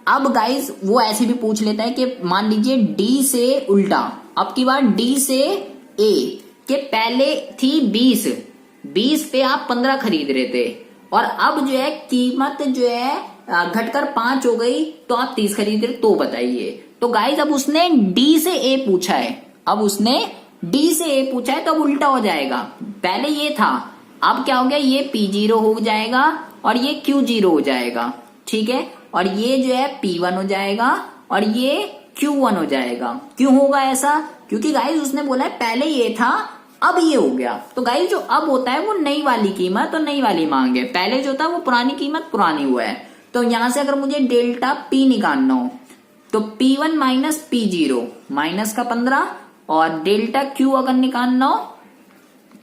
अब गाइज वो ऐसे भी पूछ लेता है कि मान लीजिए डी से उल्टा, अब की बार डी से ए के पहले थी 20 पे आप 15 खरीद रहे थे, और अब जो है कीमत जो है घटकर 5 हो गई तो आप 30 खरीद रहे, तो बताइए। तो गाइज अब उसने डी से ए पूछा है, तो अब उल्टा हो जाएगा। पहले ये था, अब क्या हो गया? ये P0 हो जाएगा और ये Q0 हो जाएगा, ठीक है। और ये जो है P1 हो जाएगा और ये Q1 हो जाएगा। क्यों होगा ऐसा? क्योंकि गाइज उसने बोला है पहले ये था, अब ये हो गया। तो गाइज जो अब होता है वो नई वाली कीमत और नई वाली मांग है। पहले जो था वो पुरानी कीमत पुरानी हुआ है। तो यहां से अगर मुझे डेल्टा P निकालना हो तो P1 माइनस P0 माइनस का 15, और डेल्टा Q अगर निकालना हो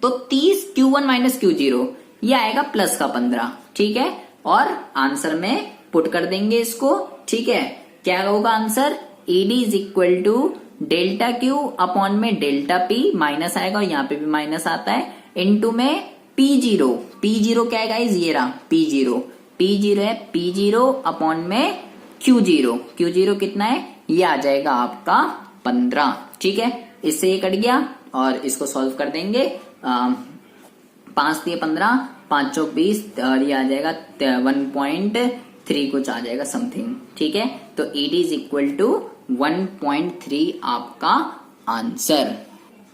तो 30 Q1 माइनस Q0, ये आएगा प्लस का 15, ठीक है। और आंसर में पुट कर देंगे इसको, ठीक है। क्या होगा answer? ED is equal to delta Q upon में डेल्टा P, माइनस आएगा और यहाँ पे भी माइनस आता है, इनटू में P0 क्या है गाइस? ये रहा P0 है, P0 अपॉन में Q0 कितना है? ये आ जाएगा आपका 15, ठीक है। इससे ये कट गया और इसको सॉल्व कर देंगे। 5 दिए 15, 5 चौक 20, और ये आ जाएगा 1.3 कुछ आ जाएगा समथिंग, ठीक है। तो ED इज इक्वल टू 1.3 आपका आंसर।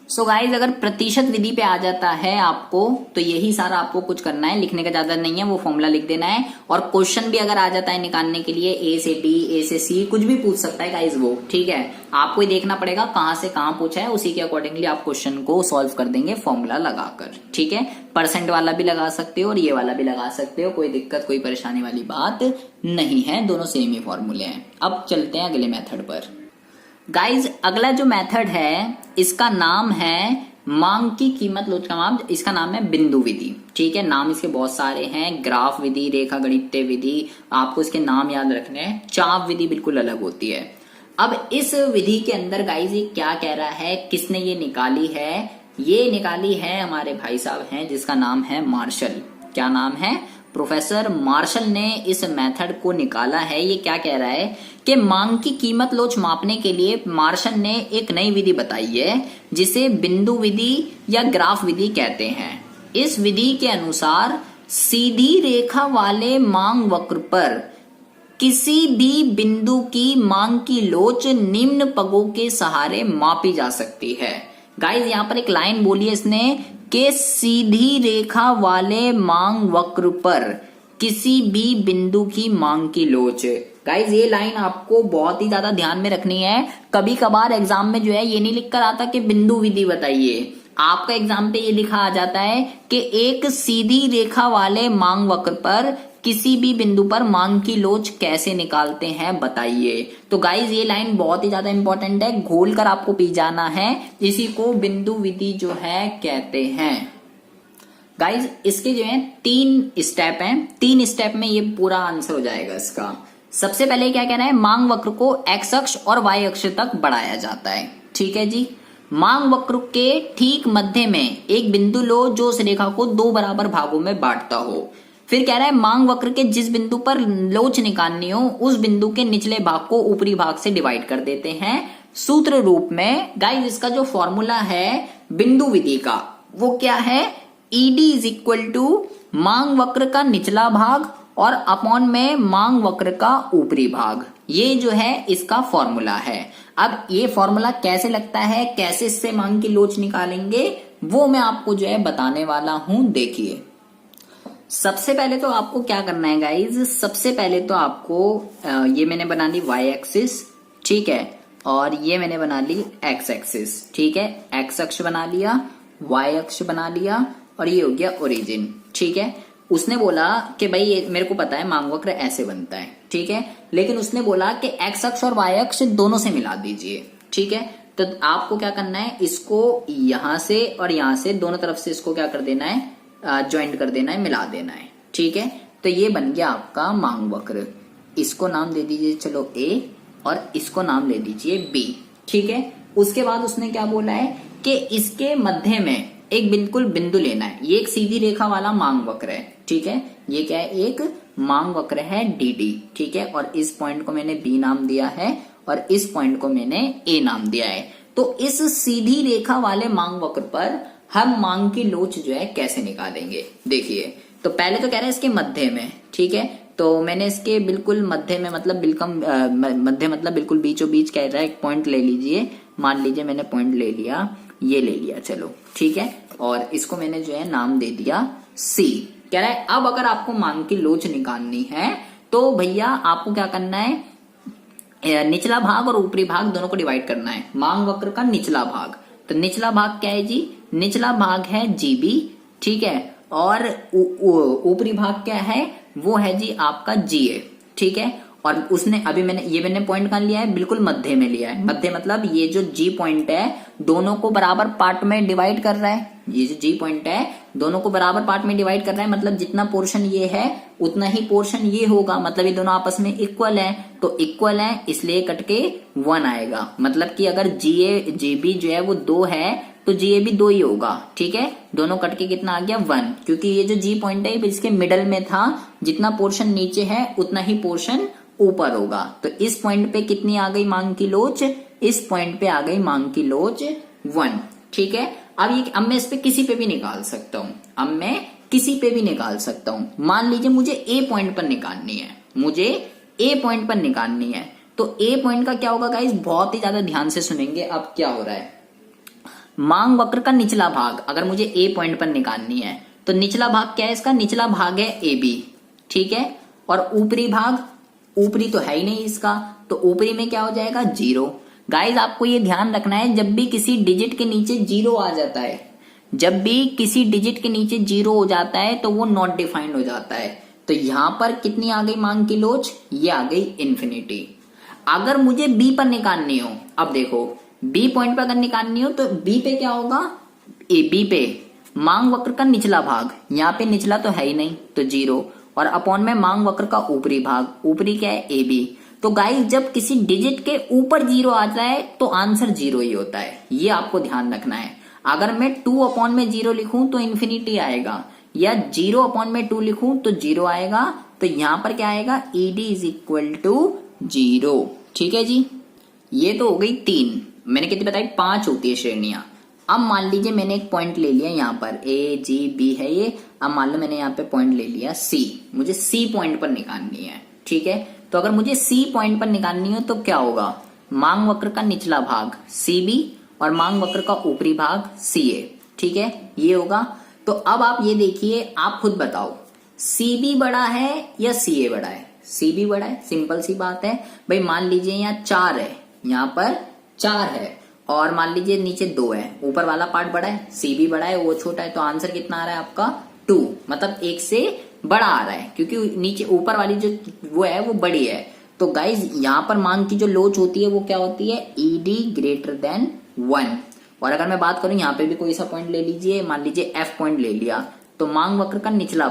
सो गाइज अगर प्रतिशत विधि पे आ जाता है आपको, तो यही सारा आपको कुछ करना है, लिखने का ज्यादा नहीं है, वो फॉर्मूला लिख देना है। और क्वेश्चन भी अगर आ जाता है निकालने के लिए, ए से डी, ए से सी, कुछ भी पूछ सकता है गाइज वो, ठीक है। आपको ही देखना पड़ेगा कहां से कहां पूछा है, उसी के अकॉर्डिंगली आप क्वेश्चन को सॉल्व कर देंगे फॉर्मूला लगाकर, ठीक है। परसेंट वाला भी लगा सकते हो और ये वाला भी लगा सकते हो, कोई दिक्कत कोई परेशानी वाली बात नहीं है, दोनों सेम ही फॉर्मूले हैं। अब चलते हैं अगले मेथड पर। गाइज अगला जो मेथड है इसका नाम है मांग की कीमत लोच का माप, इसका नाम है बिंदु विधि, ठीक है। नाम इसके बहुत सारे हैं, ग्राफ विधि, रेखा गणितीय विधि, आपको इसके नाम याद रखने हैं। चाप विधि बिल्कुल अलग होती है। अब इस विधि के अंदर गाइज ये क्या कह रहा है, किसने ये निकाली है? ये निकाली है हमारे भाई साहब हैं जिसका नाम है मार्शल। क्या नाम है? प्रोफेसर मार्शल ने इस मेथड को निकाला है। ये क्या कह रहा है कि मांग की कीमत लोच मापने के लिए मार्शल ने एक नई विधि बताई है जिसे बिंदु विधि या ग्राफ विधि कहते हैं। इस विधि के अनुसार सीधी रेखा वाले मांग वक्र पर किसी भी बिंदु की मांग की लोच निम्न पगों के सहारे मापी जा सकती है। गाइज यहाँ पर एक लाइन बोली है इसने कि सीधी रेखा वाले मांग वक्र पर किसी भी बिंदु की मांग की लोच। गाइज ये लाइन आपको बहुत ही ज्यादा ध्यान में रखनी है। कभी कभार एग्जाम में जो है ये नहीं लिख कर आता कि बिंदु विधि बताइए, आपका एग्जाम पे ये लिखा आ जाता है कि एक सीधी रेखा वाले मांग वक्र पर किसी भी बिंदु पर मांग की लोच कैसे निकालते हैं बताइए। तो गाइज ये लाइन बहुत ही ज्यादा इंपॉर्टेंट है, घोल कर आपको पी जाना है, इसी को बिंदु विधि जो है कहते हैं। गाइज इसके जो है 3 स्टेप हैं, 3 स्टेप में ये पूरा आंसर हो जाएगा इसका। सबसे पहले क्या कहना है, मांग वक्र को एक्स अक्ष और वाई अक्ष तक बढ़ाया जाता है। ठीक है जी। मांग वक्र के ठीक मध्य में एक बिंदु लो जो उस रेखा को 2 बराबर भागों में बांटता हो। फिर कह रहा है मांग वक्र के जिस बिंदु पर लोच निकालनी हो उस बिंदु के निचले भाग को ऊपरी भाग से डिवाइड कर देते हैं सूत्र रूप में। गाइस इसका जो फॉर्मूला है बिंदु विधि का वो क्या है, ईडी इज इक्वल टू मांग वक्र का निचला भाग और अपॉन में मांग वक्र का ऊपरी भाग। ये जो है इसका फॉर्मूला है। अब ये फॉर्मूला कैसे लगता है, कैसे इससे मांग की लोच निकालेंगे, वो मैं आपको जो है बताने वाला हूं। देखिए सबसे पहले तो आपको क्या करना है गाइज, सबसे पहले तो आपको ये मैंने बना ली y एक्सिस, ठीक है, और ये मैंने बना ली x एक्सिस, ठीक है। x अक्ष बना लिया, y अक्ष बना लिया और ये हो गया ओरिजिन, ठीक है। उसने बोला कि भाई ये मेरे को पता है मांग वक्र ऐसे बनता है, ठीक है, लेकिन उसने बोला कि x अक्ष और y अक्ष दोनों से मिला दीजिए, ठीक है। तो आपको क्या करना है, इसको यहां से और यहां से दोनों तरफ से इसको क्या कर देना है, ज्वाइंट कर देना है, मिला देना है, ठीक है। तो ये बन गया आपका मांग वक्र। इसको नाम दे दीजिए चलो A और इसको नाम ले दीजिए B, ठीक है। उसके बाद उसने क्या बोला है कि इसके मध्य में एक बिल्कुल बिंदु लेना है। ये एक सीधी रेखा वाला मांग वक्र है, ठीक है। ये क्या है, एक मांग वक्र है DD, ठीक है। और इस पॉइंट को मैंने B नाम दिया है और इस पॉइंट को मैंने A नाम दिया है। तो इस सीधी रेखा वाले मांग वक्र पर हम मांग की लोच जो है कैसे निकालेंगे, देखिए। तो पहले तो कह रहे हैं इसके मध्य में, ठीक है। तो मैंने इसके बिल्कुल मध्य में मतलब बिल्कुल मध्य मतलब बिल्कुल बीचों बीच कह रहा है, एक पॉइंट ले लीजिए, मान लीजिए मैंने पॉइंट ले लिया, ये ले लिया, चलो ठीक है। और इसको मैंने जो है नाम दे दिया C। कह रहा है अब अगर आपको मांग की लोच निकालनी है तो भैया आपको क्या करना है, निचला भाग और ऊपरी भाग दोनों को डिवाइड करना है। मांग वक्र का निचला भाग, तो निचला भाग क्या है जी, निचला भाग है GB, ठीक है। और ऊपरी भाग क्या है, वो है जी आपका GA, ठीक है। और उसने अभी मैंने पॉइंट कहाँ लिया है, बिल्कुल मध्य में लिया है। मध्य मतलब ये जो G पॉइंट है दोनों को बराबर पार्ट में डिवाइड कर रहा है। ये जो G पॉइंट है दोनों को बराबर पार्ट में डिवाइड कर रहा है, मतलब जितना पोर्शन ये है उतना ही पोर्शन ये होगा, मतलब ये दोनों आपस में इक्वल है। तो इक्वल है इसलिए कट के 1 आएगा, मतलब कि अगर GB जो है वो 2 है तो GA भी 2 ही होगा, ठीक है। दोनों कट के कितना आ गया 1, क्योंकि ये जो G पॉइंट है इसके मिडल में था, जितना पोर्शन नीचे है उतना ही पोर्शन ऊपर होगा। तो इस पॉइंट पे कितनी आ गई मांग की लोच, इस पॉइंट पे आ गई मांग की लोच 1, ठीक है। अब मैं इस पे किसी पे भी निकाल सकता हूं, अब मैं किसी पे भी निकाल सकता हूं। मान लीजिए मुझे A पॉइंट पर निकालनी है, मुझे A पॉइंट पर निकालनी है, तो A पॉइंट का क्या होगा गाइस, बहुत ही ज्यादा ध्यान से सुनेंगे। अब क्या हो रहा है, मांग वक्र का निचला भाग अगर मुझे A पॉइंट पर निकालनी है तो निचला भाग क्या है, इसका निचला भाग है AB, ठीक है। और ऊपरी भाग, ऊपरी तो है ही नहीं इसका, तो ऊपरी में क्या हो जाएगा 0। गाइस आपको ये ध्यान रखना है, जब भी किसी डिजिट के नीचे 0 आ जाता है, जब भी किसी डिजिट के नीचे 0 हो जाता है तो वो नॉट डिफाइंड हो जाता है। तो यहां पर कितनी आ गई मांग की लोच, ये आ गई इन्फिनिटी। अगर मुझे B पर निकालनी हो, अब देखो B पॉइंट पर अगर निकालनी हो तो B पे क्या होगा, B पे मांग वक्र का निचला भाग, यहाँ पे निचला तो है ही नहीं तो 0, और अपॉन में मांग वक्र का ऊपरी भाग, ऊपरी क्या है AB। तो गाइस जब किसी डिजिट के ऊपर 0 आता है तो आंसर 0 ही होता है, ये आपको ध्यान रखना है। अगर मैं 2 अपॉन में 0 लिखूं तो इन्फिनिटी आएगा, या 0 अपॉन में 2 लिखूं तो 0 आएगा। तो यहां पर क्या आएगा, ED इज इक्वल टू 0, ठीक है जी। ये तो हो गई 3, मैंने कितनी बताई, 5 होती है श्रेणियां। अब मान लीजिए मैंने एक पॉइंट ले लिया यहाँ पर, AGB है ये। अब मान लो मैंने यहाँ पे पॉइंट ले लिया C, मुझे C पॉइंट पर निकालनी है, ठीक है। तो अगर मुझे C पॉइंट पर निकालनी हो तो क्या होगा, मांग वक्र का निचला भाग CB और मांग वक्र का ऊपरी भाग CA, ठीक है, ये होगा। तो अब आप ये देखिए, आप खुद बताओ CB बड़ा है या CA बड़ा है, CB बड़ा है, सिंपल सी बात है भाई। मान लीजिए यहाँ 4 है, यहाँ पर 4 है, और मान लीजिए नीचे 2 है, ऊपर वाला पार्ट बड़ा है, CB बड़ा है, वो छोटा है, तो आंसर कितना आ रहा है आपका 2, मतलब 1 से बड़ा आ रहा है, क्योंकि नीचे ऊपर वाली जो वो है वो बड़ी है। तो गाइज यहाँ पर मांग की जो लोच होती है वो क्या होती है, ईडी ग्रेटर देन 1। और अगर मैं बात करूं यहाँ पे भी कोई सा पॉइंट ले लीजिए, मान लीजिए एफ पॉइंट ले लिया, तो मांग वक्र का निचला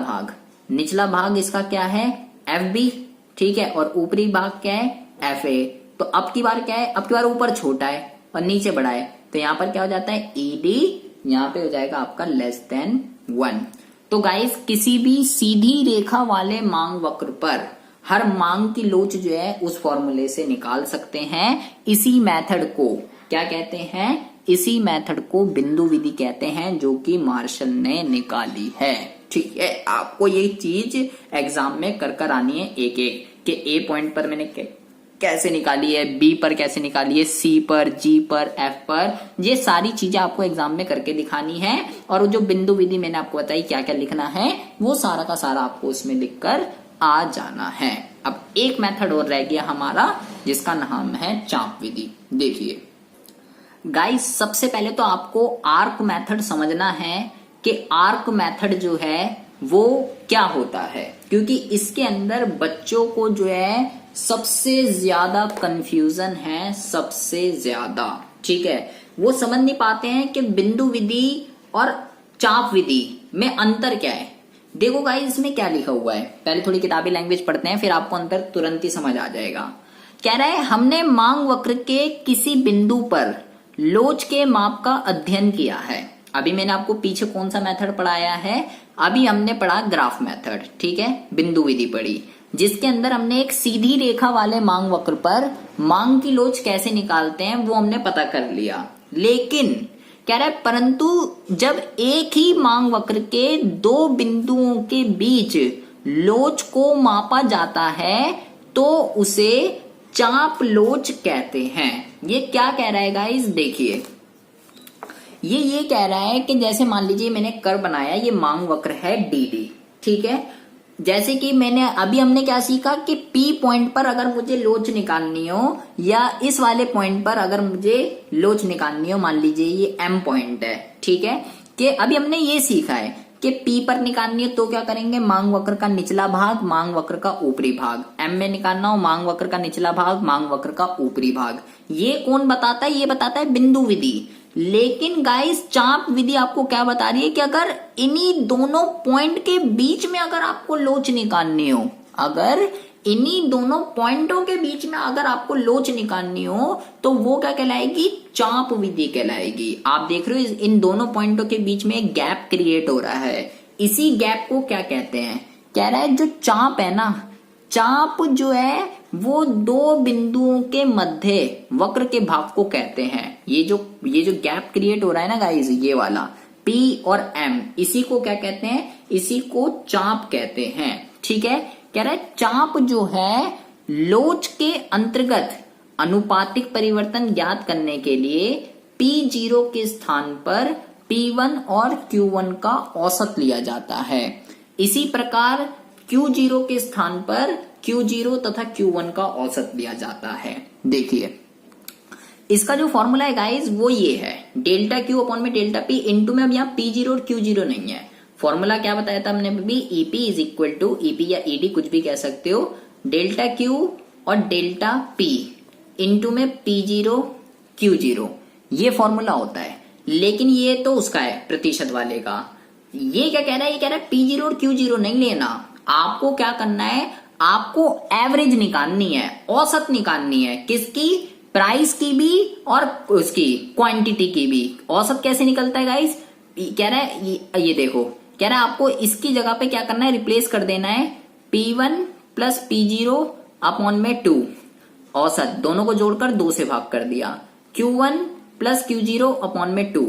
भाग इसका क्या है, एफ बी, ठीक है, और ऊपरी भाग क्या है, एफ ए। तो अब की बार क्या है, अब की बार ऊपर छोटा है और नीचे बड़ा है, तो यहाँ पर क्या हो जाता है, ईडी यहाँ पे हो जाएगा आपका लेस देन 1। तो गाइस किसी भी सीधी रेखा वाले मांग वक्र पर हर मांग की लोच जो है उस फॉर्मूले से निकाल सकते हैं। इसी मेथड को क्या कहते हैं, इसी मेथड को बिंदु विधि कहते हैं, जो कि मार्शल ने निकाली है। ठीक है, आपको ये चीज एग्जाम में कर आनी है एक एक, कि ए पॉइंट पर मैंने कैसे निकाली है, बी पर कैसे निकाली है, सी पर, जी पर, एफ पर, ये सारी चीजें आपको एग्जाम में करके दिखानी है। और जो बिंदु विधि मैंने आपको बताई क्या क्या लिखना है, वो सारा का सारा आपको उसमें लिखकर आ जाना है। अब एक मेथड और रह गया हमारा, जिसका नाम है चाप विधि। देखिए गाइस, सबसे पहले तो आपको आर्क मेथड समझना है कि आर्क मेथड जो है वो क्या होता है, क्योंकि इसके अंदर बच्चों को जो है सबसे ज्यादा कंफ्यूजन है, सबसे ज्यादा। ठीक है, वो समझ नहीं पाते हैं कि बिंदु विधि और चाप विधि में अंतर क्या है। देखो गाइस, इसमें क्या लिखा हुआ है, पहले थोड़ी किताबी लैंग्वेज पढ़ते हैं, फिर आपको अंतर तुरंत ही समझ आ जाएगा। कह रहा है, हमने मांग वक्र के किसी बिंदु पर लोच के माप का अध्ययन किया है। अभी मैंने आपको पीछे कौन सा मेथड पढ़ाया है, अभी हमने पढ़ा ग्राफ मेथड, ठीक है, बिंदु विधि पढ़ी, जिसके अंदर हमने एक सीधी रेखा वाले मांग वक्र पर मांग की लोच कैसे निकालते हैं वो हमने पता कर लिया। लेकिन कह रहा है, परंतु जब एक ही मांग वक्र के दो बिंदुओं के बीच लोच को मापा जाता है तो उसे चाप लोच कहते हैं। ये क्या कह रहा है गाइस, देखिए ये कह रहा है कि जैसे मान लीजिए मैंने कर्व बनाया, ये मांग वक्र है डीडी, ठीक है, जैसे कि हमने क्या सीखा कि P पॉइंट पर अगर मुझे लोच निकालनी हो, या इस वाले पॉइंट पर अगर मुझे लोच निकालनी हो, मान लीजिए ये M पॉइंट है, ठीक है, कि अभी हमने ये सीखा है कि P पर निकालनी है तो क्या करेंगे, मांग वक्र का निचला भाग, मांग वक्र का ऊपरी भाग। M में निकालना हो, मांग वक्र का निचला भाग, मांग वक्र का ऊपरी भाग। ये कौन बताता है, ये बताता है बिंदु विधि। लेकिन गाइस, चाप विधि आपको क्या बता रही है कि अगर इन्हीं दोनों पॉइंट के बीच में अगर आपको लोच निकालनी हो, अगर इन्हीं दोनों पॉइंटों के बीच में अगर आपको लोच निकालनी हो तो वो क्या कहलाएगी, चाप विधि कहलाएगी। आप देख रहे हो इन दोनों पॉइंटों के बीच में एक गैप क्रिएट हो रहा है, इसी गैप को क्या कहते हैं, कह रहा है जो चाप है ना, चाप जो है वो दो बिंदुओं के मध्य वक्र के भाग को कहते हैं। ये जो गैप क्रिएट हो रहा है ना गाइस, ये वाला P और M, इसी को क्या कहते हैं, इसी को चाप कहते हैं। ठीक है, कह रहा है चाप जो है लोच के अंतर्गत अनुपातिक परिवर्तन ज्ञात करने के लिए P0 के स्थान पर P1 और Q1 का औसत लिया जाता है। इसी प्रकार Q0 के स्थान पर Q0 तथा Q1 का औसत लिया जाता है। देखिए इसका जो फॉर्मूला है गाइस वो ये है, डेल्टा Q अपॉन में डेल्टा P इंटू में, अब यहाँ P0 और Q0 नहीं है। फॉर्मूला क्या बताया था हमने अभी, EP is equal to EP या ED कुछ भी कह सकते हो, डेल्टा Q और डेल्टा P इंटू में P0 Q0, ये फॉर्मूला होता है। लेकिन ये तो उसका है प्रतिशत वाले का। ये क्या कह रहा है, ये कह रहा है P0 और Q0 नहीं लेना, आपको क्या करना है, आपको एवरेज निकालनी है, औसत निकालनी है, किसकी, प्राइस की भी और उसकी क्वांटिटी की भी। औसत कैसे निकलता है गाइस, कह रहा है ये देखो, कह रहा है आपको इसकी जगह पे क्या करना है, रिप्लेस कर देना है P1 प्लस P0 अपॉन में 2, औसत दोनों को जोड़कर 2 से भाग कर दिया, Q1 प्लस Q0 अपॉन में 2,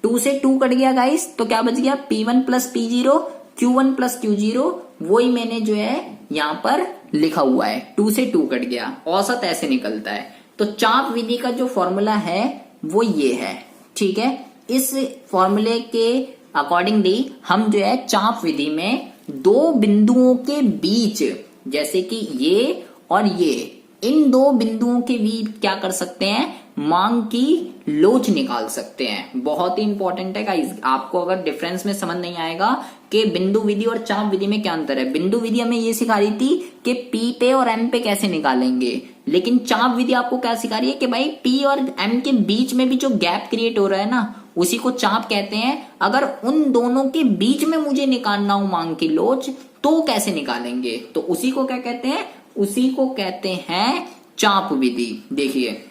2 से 2 कट गया गाइस, तो क्या बच गया, P1 plus P0, Q1 plus Q0, वही मैंने जो है यहाँ पर लिखा हुआ है, 2 से 2 कट गया, औसत ऐसे निकलता है। तो चाप विधि का जो फॉर्मूला है वो ये है। ठीक है, इस फॉर्मूले के अकॉर्डिंगली हम जो है चाप विधि में दो बिंदुओं के बीच, जैसे कि ये और ये, इन दो बिंदुओं के बीच क्या कर सकते हैं, मांग की लोच निकाल सकते हैं। बहुत ही इंपॉर्टेंट है गाइस। आपको अगर डिफरेंस में समझ नहीं आएगा कि बिंदु विधि और चाप विधि में क्या अंतर है। बिंदु विधि हमें ये सिखा रही थी कि पी पे और एम पे कैसे निकालेंगे, लेकिन चाप विधि आपको क्या सिखा रही है कि भाई पी और एम के बीच में भी जो गैप क्रिएट हो रहा है ना, उसी को चाप कहते हैं। अगर उन दोनों के बीच में मुझे निकालना हो मांग की लोच, तो कैसे निकालेंगे, तो उसी को क्या कहते हैं, उसी को कहते हैं चाप विधि। देखिए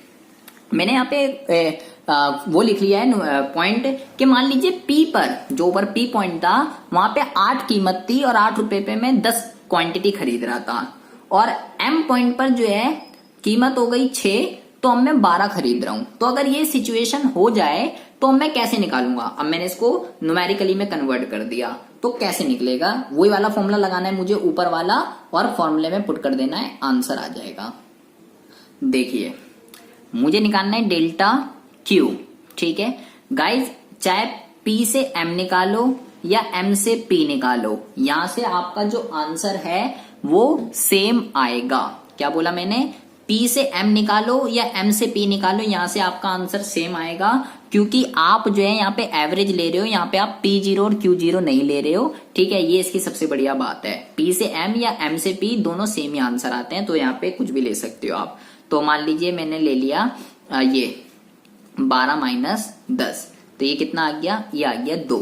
मैंने यहाँ पे वो लिख लिया है पॉइंट कि मान लीजिए पी पर, जो ऊपर पी पॉइंट था, वहां पे 8 कीमत थी और 8 रुपए पे मैं 10 क्वांटिटी खरीद रहा था, और एम पॉइंट पर जो है कीमत हो गई 6, तो अब मैं 12 खरीद रहा हूं। तो अगर ये सिचुएशन हो जाए तो मैं कैसे निकालूंगा। अब मैंने इसको न्यूमेरिकली में कन्वर्ट कर दिया, तो कैसे निकलेगा, वही वाला फॉर्मूला लगाना है मुझे ऊपर वाला, और फॉर्मूले में पुट कर देना है, आंसर आ जाएगा। देखिए मुझे निकालना है डेल्टा क्यू, ठीक है गाइज। चाहे पी से एम निकालो या एम से पी निकालो, यहां से आपका जो आंसर है वो सेम आएगा। क्या बोला मैंने, पी से एम निकालो या एम से पी निकालो, यहां से आपका आंसर सेम आएगा, क्योंकि आप जो है यहाँ पे एवरेज ले रहे हो, यहाँ पे आप P0 और Q0 नहीं ले रहे हो, ठीक है। ये इसकी सबसे बढ़िया बात है। P से M या M से P दोनों सेम ही आंसर आते हैं, तो यहाँ पे कुछ भी ले सकते हो आप। तो मान लीजिए मैंने ले लिया ये 12 माइनस 10, तो ये कितना आ गया, ये आ गया 2।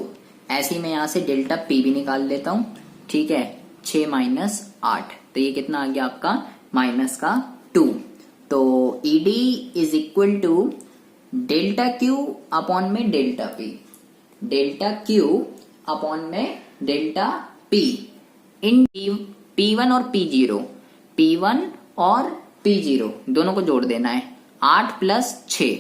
ऐसे ही मैं यहाँ से डेल्टा P भी निकाल लेता हूँ, ठीक है। 6 माइनस 8, तो ये कितना आ गया आपका, माइनस का 2। तो ED is equal to delta Q upon में delta P, delta Q upon में डेल्टा पी इन P1 और P0, P1 और P0 दोनों को जोड़ देना है। 8 प्लस 6,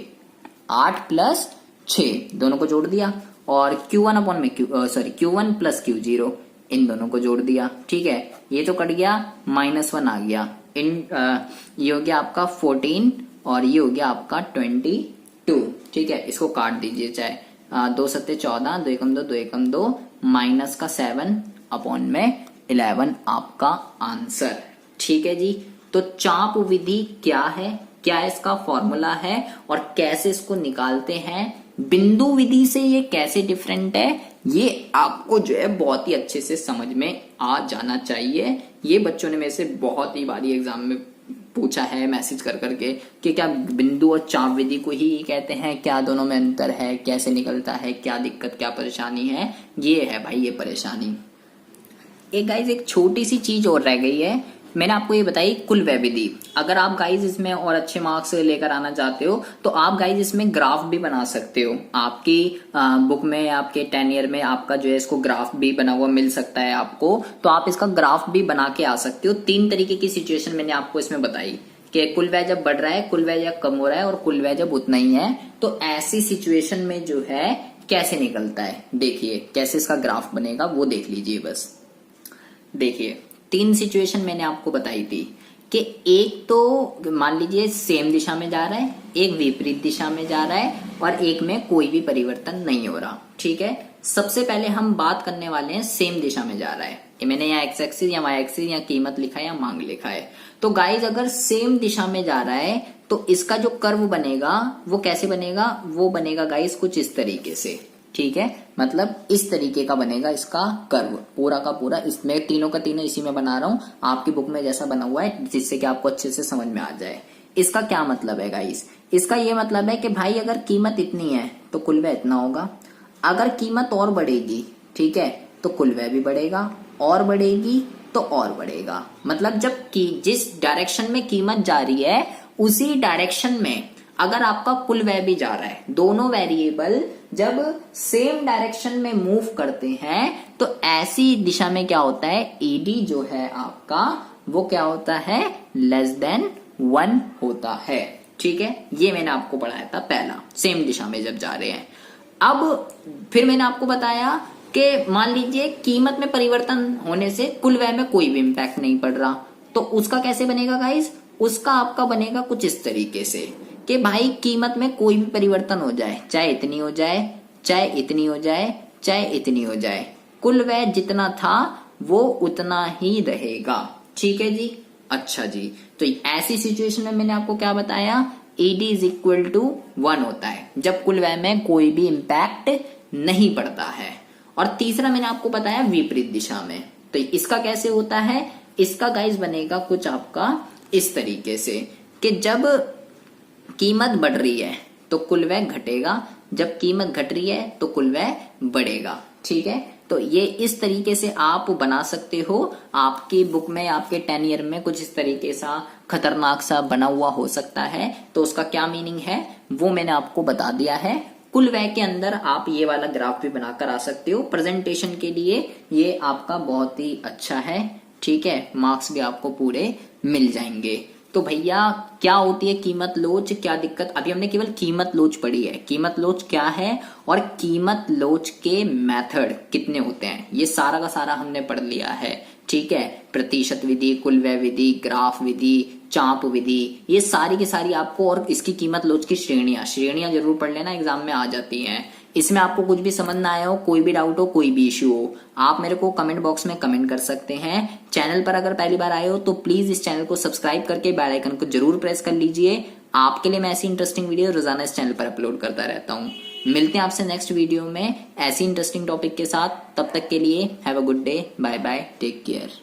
8 प्लस 6 दोनों को जोड़ दिया, और Q1 अपॉन में Q1 प्लस Q0 इन दोनों को जोड़ दिया, ठीक है। ये तो कट गया, -1 आ गया। ये हो गया आपका 14 और ये हो गया आपका 22, ठीक है। इसको काट दीजिए, चाहे 2 सत्ते 14, 2 एकम 2, 2 एकम 2, माइनस का 7 अपॉन में 11 आपका आंसर, ठीक है जी। तो चाप विधि क्या है, क्या इसका फॉर्मूला है और कैसे इसको निकालते हैं, बिंदु विधि से ये कैसे डिफरेंट है, ये आपको जो है बहुत ही अच्छे से समझ में आ जाना चाहिए। ये बच्चों ने मेरे से बहुत ही बारी एग्जाम में पूछा है मैसेज कर करके कि क्या बिंदु और चाप विधि को ही कहते हैं, क्या दोनों में अंतर है, कैसे निकलता है, क्या दिक्कत क्या परेशानी है। ये है भाई ये परेशानी। एक गाइज एक छोटी सी चीज और रह गई है, मैंने आपको ये बताई कुल व्यय विधि। अगर आप गाइज इसमें और अच्छे मार्क्स लेकर आना चाहते हो तो आप गाइज इसमें ग्राफ भी बना सकते हो। आपकी बुक में, आपके 10 ईयर में आपका जो है इसको ग्राफ भी बना हुआ मिल सकता है आपको, तो आप इसका ग्राफ भी बना के आ सकते हो। 3 तरीके की सिचुएशन मैंने आपको इसमें बताई कि कुल व्यय जब बढ़ रहा है, कुल व्यय जब कम हो रहा है और कुल व्यय जब उतना ही है, तो ऐसी सिचुएशन में जो है कैसे निकलता है। देखिए कैसे इसका ग्राफ बनेगा वो देख लीजिए बस। देखिए 3 सिचुएशन मैंने आपको बताई थी कि एक तो मान लीजिए सेम दिशा में जा रहा है, एक विपरीत दिशा में जा रहा है और एक में कोई भी परिवर्तन नहीं हो रहा, ठीक है। सबसे पहले हम बात करने वाले हैं सेम दिशा में जा रहा है। ये मैंने यहाँ एक्स एक्सिस या वाई एक्सिस या कीमत लिखा है या मांग लिखा है। तो गाइज अगर सेम दिशा में जा रहा है तो इसका जो कर्व बनेगा वो कैसे बनेगा, वो बनेगा गाइज कुछ इस तरीके से, ठीक है। मतलब इस तरीके का बनेगा इसका कर्व, पूरा का पूरा। इसमें तीनों का तीनों इसी में बना रहा हूं, आपकी बुक में जैसा बना हुआ है, जिससे कि आपको अच्छे से समझ में आ जाए। इसका क्या मतलब है गाइस, इसका ये मतलब है कि भाई अगर कीमत इतनी है तो कुल व्यय इतना होगा, अगर कीमत और बढ़ेगी, ठीक है, तो कुल व्यय भी बढ़ेगा, और बढ़ेगी तो और बढ़ेगा। मतलब जब जिस डायरेक्शन में कीमत जा रही है उसी डायरेक्शन में अगर आपका कुल व्यय भी जा रहा है, दोनों वेरिएबल जब सेम डायरेक्शन में मूव करते हैं तो ऐसी दिशा में क्या होता है, ईडी जो है आपका वो क्या होता है, लेस देन 1 होता है, ठीक है। ये मैंने आपको पढ़ाया था पहला, सेम दिशा में जब जा रहे हैं। अब फिर मैंने आपको बताया कि मान लीजिए कीमत में परिवर्तन होने से कुल व्यय में कोई भी इंपैक्ट नहीं पड़ रहा, तो उसका कैसे बनेगा गाइस, उसका आपका बनेगा कुछ इस तरीके से कि भाई कीमत में कोई भी परिवर्तन हो जाए, चाहे इतनी हो जाए, चाहे इतनी हो जाए, चाहे इतनी हो जाए, कुल व्यय जितना था वो उतना ही रहेगा, ठीक है जी। अच्छा जी, तो ऐसी सिचुएशन में मैंने आपको क्या बताया ईडी इज इक्वल टू 1 होता है, जब कुल व्यय में कोई भी इंपैक्ट नहीं पड़ता है। और तीसरा मैंने आपको बताया विपरीत दिशा में। तो इसका कैसे होता है, इसका गाइस बनेगा कुछ आपका इस तरीके से कि जब कीमत बढ़ रही है तो कुल व्यय घटेगा, जब कीमत घट रही है तो कुल व्यय बढ़ेगा। ठीक है, तो ये इस तरीके से आप बना सकते हो। आपकी बुक में, आपके 10 ईयर में कुछ इस तरीके सा खतरनाक सा बना हुआ हो सकता है। तो उसका क्या मीनिंग है वो मैंने आपको बता दिया है। कुल व्यय के अंदर आप ये वाला ग्राफ भी बनाकर आ सकते हो, प्रेजेंटेशन के लिए ये आपका बहुत ही अच्छा है। ठीक है, मार्क्स भी आपको पूरे मिल जाएंगे। तो भैया क्या होती है कीमत लोच, क्या दिक्कत, अभी हमने केवल कीमत लोच पढ़ी है। कीमत लोच क्या है और कीमत लोच के मेथड कितने होते हैं, ये सारा का सारा हमने पढ़ लिया है। ठीक है, प्रतिशत विधि, कुल व्यय विधि, ग्राफ विधि, चाप विधि, ये सारी की सारी आपको, और इसकी कीमत लोच की श्रेणियां जरूर पढ़ लेना, एग्जाम में आ जाती हैं। इसमें आपको कुछ भी समझ ना आया हो, कोई भी डाउट हो, कोई भी इश्यू हो, आप मेरे को कमेंट बॉक्स में कमेंट कर सकते हैं। चैनल पर अगर पहली बार आए हो तो प्लीज इस चैनल को सब्सक्राइब करके बेल आइकन को जरूर प्रेस कर लीजिए। आपके लिए मैं ऐसी इंटरेस्टिंग वीडियो रोजाना इस चैनल पर अपलोड करता रहता हूँ। मिलते हैं आपसे नेक्स्ट वीडियो में ऐसी इंटरेस्टिंग टॉपिक के साथ। तब तक के लिए have a good day, bye bye, take care.